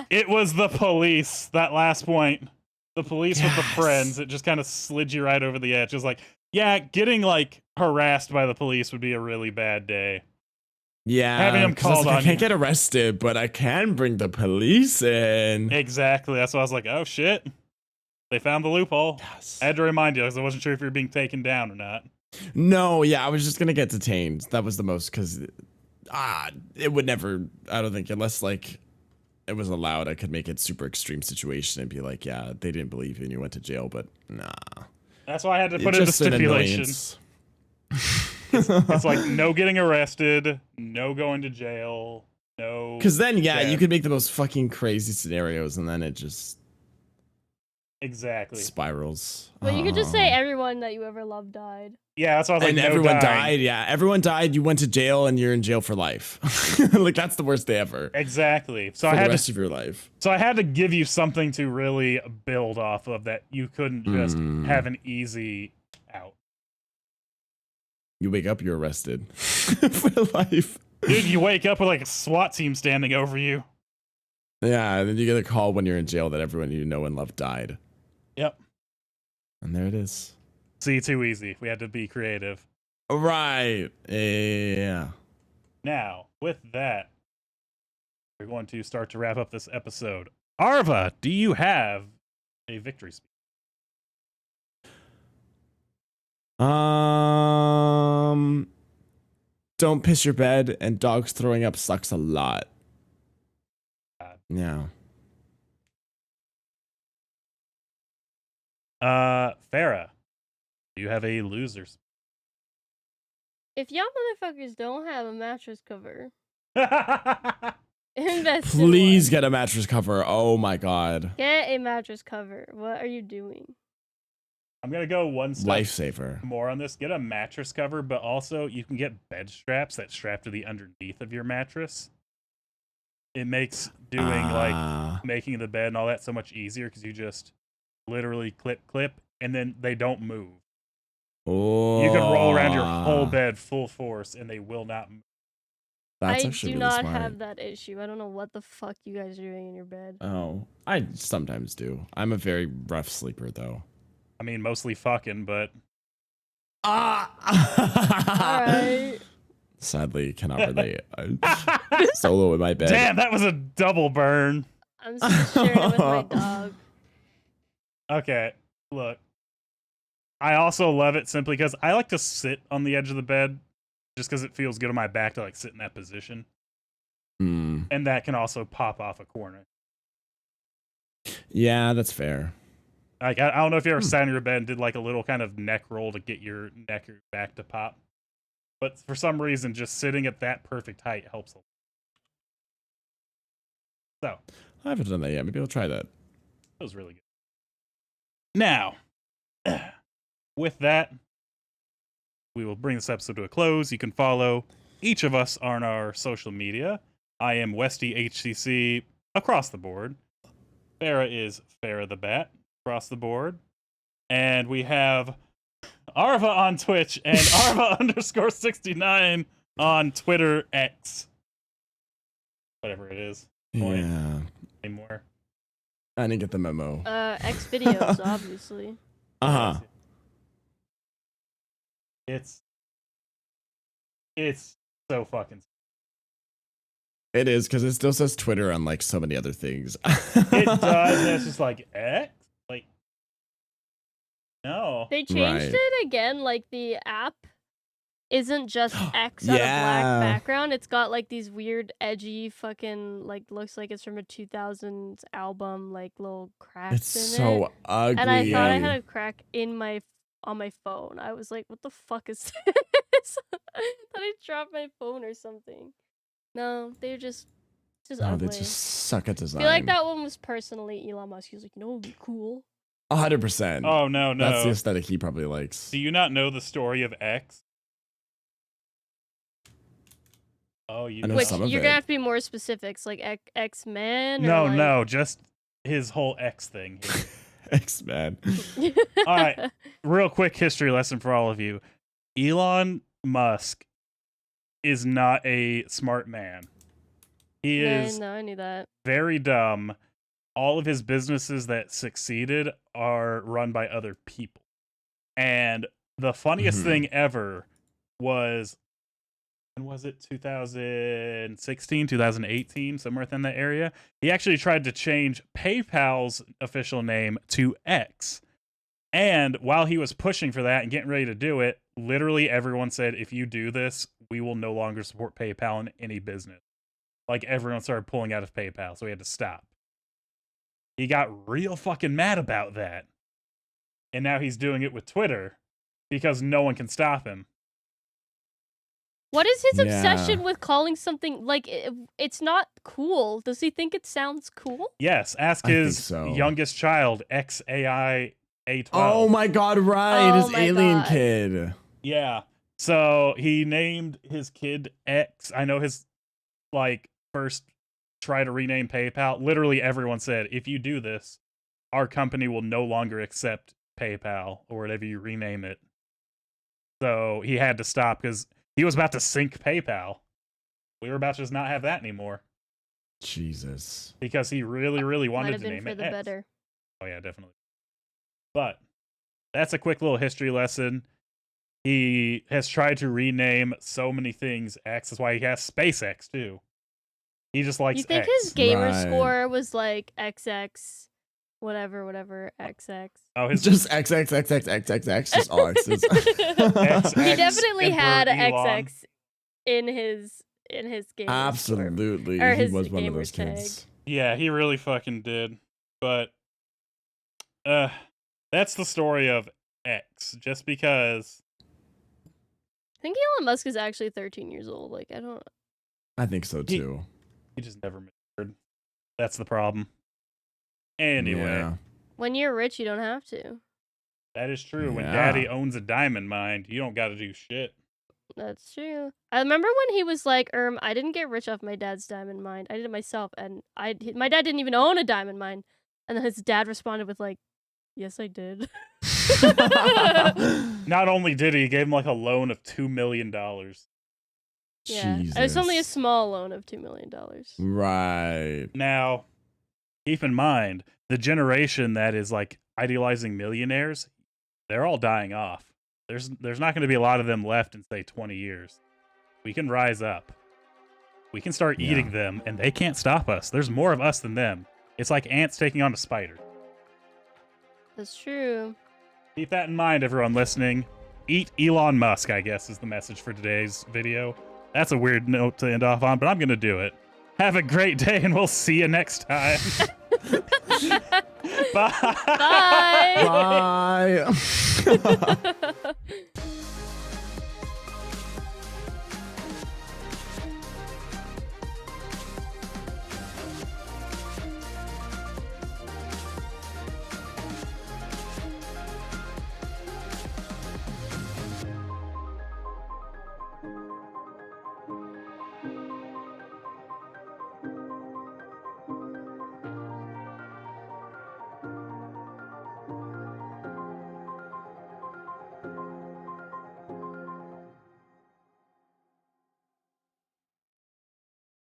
Speaker 2: It was the police, that last point. The police with the friends. It just kind of slid you right over the edge. It was like, yeah, getting like harassed by the police would be a really bad day.
Speaker 3: Yeah.
Speaker 2: Having them called on
Speaker 3: I can't
Speaker 2: you.
Speaker 3: get arrested, but I can bring the police in.
Speaker 2: Exactly. That's why I was like, oh shit. They found the loophole.
Speaker 3: Yes.
Speaker 2: I had to remind you because I wasn't sure if you were being taken down or not.
Speaker 3: No, yeah, I was just gonna get detained. That was the most, because it would never, I don't think, unless like it was allowed, I could make it super extreme situation and be like, yeah, they didn't believe you and you went to jail, but nah.
Speaker 2: That's why I had to put in the
Speaker 3: Just an
Speaker 2: stipulation.
Speaker 3: annoyance.
Speaker 2: It's like no getting arrested, no going to jail, no.
Speaker 3: Because then, yeah,
Speaker 2: death.
Speaker 3: you could make the most fucking crazy scenarios and then it just
Speaker 2: Exactly.
Speaker 3: spirals.
Speaker 4: Well, you could just say everyone that you ever loved died.
Speaker 2: Yeah, that's why I was like,
Speaker 3: And
Speaker 2: no
Speaker 3: everyone
Speaker 2: dying.
Speaker 3: died. Yeah, everyone died. You went to jail and you're in jail for life. Like, that's the worst day ever.
Speaker 2: Exactly. So
Speaker 3: For
Speaker 2: I
Speaker 3: the
Speaker 2: had
Speaker 3: rest
Speaker 2: to.
Speaker 3: of your life.
Speaker 2: So I had to give you something to really build off of that you couldn't just have an easy out.
Speaker 3: You wake up, you're arrested for life.
Speaker 2: Dude, you wake up with like a SWAT team standing over you.
Speaker 3: Yeah, and then you get a call when you're in jail that everyone you know and love died.
Speaker 2: Yep.
Speaker 3: And there it is.
Speaker 2: See, too easy. We had to be creative.
Speaker 3: Right. Yeah.
Speaker 2: Now, with that, we're going to start to wrap up this episode. Arva, do you have a victory speech?
Speaker 3: Don't piss your bed, and dogs throwing up sucks a lot. Yeah.
Speaker 2: Farah, do you have a loser speech?
Speaker 4: If y'all motherfuckers don't have a mattress cover,
Speaker 2: I'm
Speaker 4: invest in
Speaker 3: Please
Speaker 4: one.
Speaker 3: get a mattress cover. Oh my god.
Speaker 4: Get a mattress cover. What are you doing?
Speaker 2: gonna go one step
Speaker 3: Lifesaver.
Speaker 2: more on this. Get a mattress cover, but also you can get bed straps that strap to the underneath of your mattress. It makes doing like making the bed and all that so much easier because you just literally clip, and then they don't move.
Speaker 3: Oh.
Speaker 2: You can roll around your whole bed full force, and they will not move.
Speaker 3: That's
Speaker 4: I
Speaker 3: actually
Speaker 4: do
Speaker 3: really
Speaker 4: not
Speaker 3: smart.
Speaker 4: have that issue. I don't know what the fuck you guys are doing in your bed.
Speaker 3: Oh, I sometimes do. I'm a very rough sleeper, though.
Speaker 2: I mean, mostly fucking, but
Speaker 4: Alright.
Speaker 3: Sadly, cannot relate. I'm solo in my bed.
Speaker 2: damn, that was a double burn.
Speaker 4: I'm just sharing it with my dog.
Speaker 2: Okay, look. I also love it simply because I like to sit on the edge of the bed just because it feels good on my back to like sit in that position.
Speaker 3: Hmm.
Speaker 2: And that can also pop off a corner.
Speaker 3: Yeah, that's fair.
Speaker 2: Like, I don't know if you ever sat in your bed and did like a little kind of neck roll to get your neck or back to pop. But for some reason, just sitting at that perfect height helps a lot. So,
Speaker 3: I haven't done that yet. Maybe I'll try that.
Speaker 2: it was really good. Now, with that, we will bring this episode to a close. You can follow each of us on our social media. I am Westy HCC across the board. Farah is Farah the Bat across the board. And we have Arva on Twitch and Arva_69 on Twitter X. Whatever it is.
Speaker 3: Yeah.
Speaker 2: Anymore.
Speaker 3: I didn't get the memo.
Speaker 4: X videos, obviously.
Speaker 3: Uh-huh.
Speaker 2: It's so fucking.
Speaker 3: It is, because it still says Twitter on like so many other things.
Speaker 2: It does. And it's just like X. Like, no.
Speaker 4: They changed
Speaker 3: Right.
Speaker 4: it again. Like the app isn't just X on a
Speaker 3: Yeah.
Speaker 4: black background. It's got like these weird, edgy, fucking like looks like it's from a 2000s album, like little cracks
Speaker 3: It's
Speaker 4: in
Speaker 3: so
Speaker 4: it.
Speaker 3: ugly.
Speaker 4: And I thought I had a crack in on my phone. I was like, what the fuck is this? I thought I dropped my phone or something. No, they're just
Speaker 3: Oh,
Speaker 4: ugly.
Speaker 3: they just suck at
Speaker 4: I
Speaker 3: design.
Speaker 4: feel like that one was personally Elon Musk. He was like, you know, it'd be cool.
Speaker 3: 100%.
Speaker 2: Oh, no.
Speaker 3: That's the aesthetic he probably likes.
Speaker 2: Do you not know the story of X? Oh, you
Speaker 3: I know
Speaker 4: Which
Speaker 3: some of
Speaker 4: you're
Speaker 3: it.
Speaker 4: gonna have to be more specifics, like X-Men.
Speaker 2: No,
Speaker 4: or like...
Speaker 2: no, just his whole X thing.
Speaker 3: X-Men.
Speaker 2: All right. Real quick history lesson for all of you. Elon Musk is not a smart man. He is
Speaker 4: No, I knew that.
Speaker 2: very dumb. All of his businesses that succeeded are run by other people. And the funniest
Speaker 3: Mhm.
Speaker 2: thing ever was, when was it? 2016, 2018, somewhere within that area. He actually tried to change PayPal's official name to X. And while he was pushing for that and getting ready to do it, literally everyone said, if you do this, we will no longer support PayPal in any business. Like, everyone started pulling out of PayPal, so he had to stop. He got real fucking mad about that. And now he's doing it with Twitter because no one can stop him.
Speaker 4: What is his
Speaker 3: Yeah.
Speaker 4: obsession with calling something like it's not cool? Does he think it sounds cool?
Speaker 2: Yes, ask
Speaker 3: I think
Speaker 2: his
Speaker 3: so.
Speaker 2: youngest child, XAI A12.
Speaker 3: Oh my god, right.
Speaker 4: Oh
Speaker 3: His
Speaker 4: my
Speaker 3: alien
Speaker 4: God.
Speaker 3: kid.
Speaker 2: Yeah. So he named his kid X. I know his first try to rename PayPal. Literally everyone said, if you do this, our company will no longer accept PayPal or whatever you rename it. So he had to stop because he was about to sink PayPal. We were about to just not have that anymore
Speaker 3: Jesus.
Speaker 2: because he really, really
Speaker 4: Might
Speaker 2: wanted
Speaker 4: have
Speaker 2: to
Speaker 4: been
Speaker 2: name
Speaker 4: for
Speaker 2: it
Speaker 4: the
Speaker 2: X.
Speaker 4: better.
Speaker 2: Oh yeah, definitely. But that's a quick little history lesson. He has tried to rename so many things X. That's why he has SpaceX too. He just likes
Speaker 4: You think
Speaker 2: X.
Speaker 4: his gamer
Speaker 3: Right.
Speaker 4: score was like XX, whatever, XX?
Speaker 2: Oh, his
Speaker 3: Just XXXXXXX. Just all X's.
Speaker 4: He definitely
Speaker 2: Emperor
Speaker 4: had
Speaker 2: Elon.
Speaker 4: XX in his gamer score.
Speaker 3: Absolutely.
Speaker 4: Or
Speaker 3: He
Speaker 4: his
Speaker 3: was one of
Speaker 4: gamer
Speaker 3: those kids.
Speaker 2: Yeah, he really fucking did. But that's the story of X. Just because
Speaker 4: I think Elon Musk is actually 13 years old. Like, I don't.
Speaker 3: I think so too.
Speaker 2: he just never matured. That's the problem. Anyway,
Speaker 3: Yeah.
Speaker 4: When you're rich, you don't have to.
Speaker 2: that is true. When
Speaker 3: Yeah.
Speaker 2: daddy owns a diamond mine, you don't got to do shit.
Speaker 4: That's true. I remember when he was like, I didn't get rich off my dad's diamond mine. I did it myself, and my dad didn't even own a diamond mine." And then his dad responded with like, "Yes, I did."
Speaker 2: Not only did he gave him like a loan of $2 million.
Speaker 4: Yeah,
Speaker 3: Jesus.
Speaker 4: it was only a small loan of $2 million.
Speaker 3: Right.
Speaker 2: Now, keep in mind, the generation that is like idealizing millionaires, they're all dying off. There's not going to be a lot of them left in say 20 years. We can rise up. We can start
Speaker 3: Yeah.
Speaker 2: eating them, and they can't stop us. There's more of us than them. It's like ants taking on a spider.
Speaker 4: That's true.
Speaker 2: Keep that in mind, everyone listening. Eat Elon Musk, I guess, is the message for today's video. That's a weird note to end off on, but I'm going to do it. Have a great day, and we'll see you next time. Bye.
Speaker 4: Bye.
Speaker 3: Bye.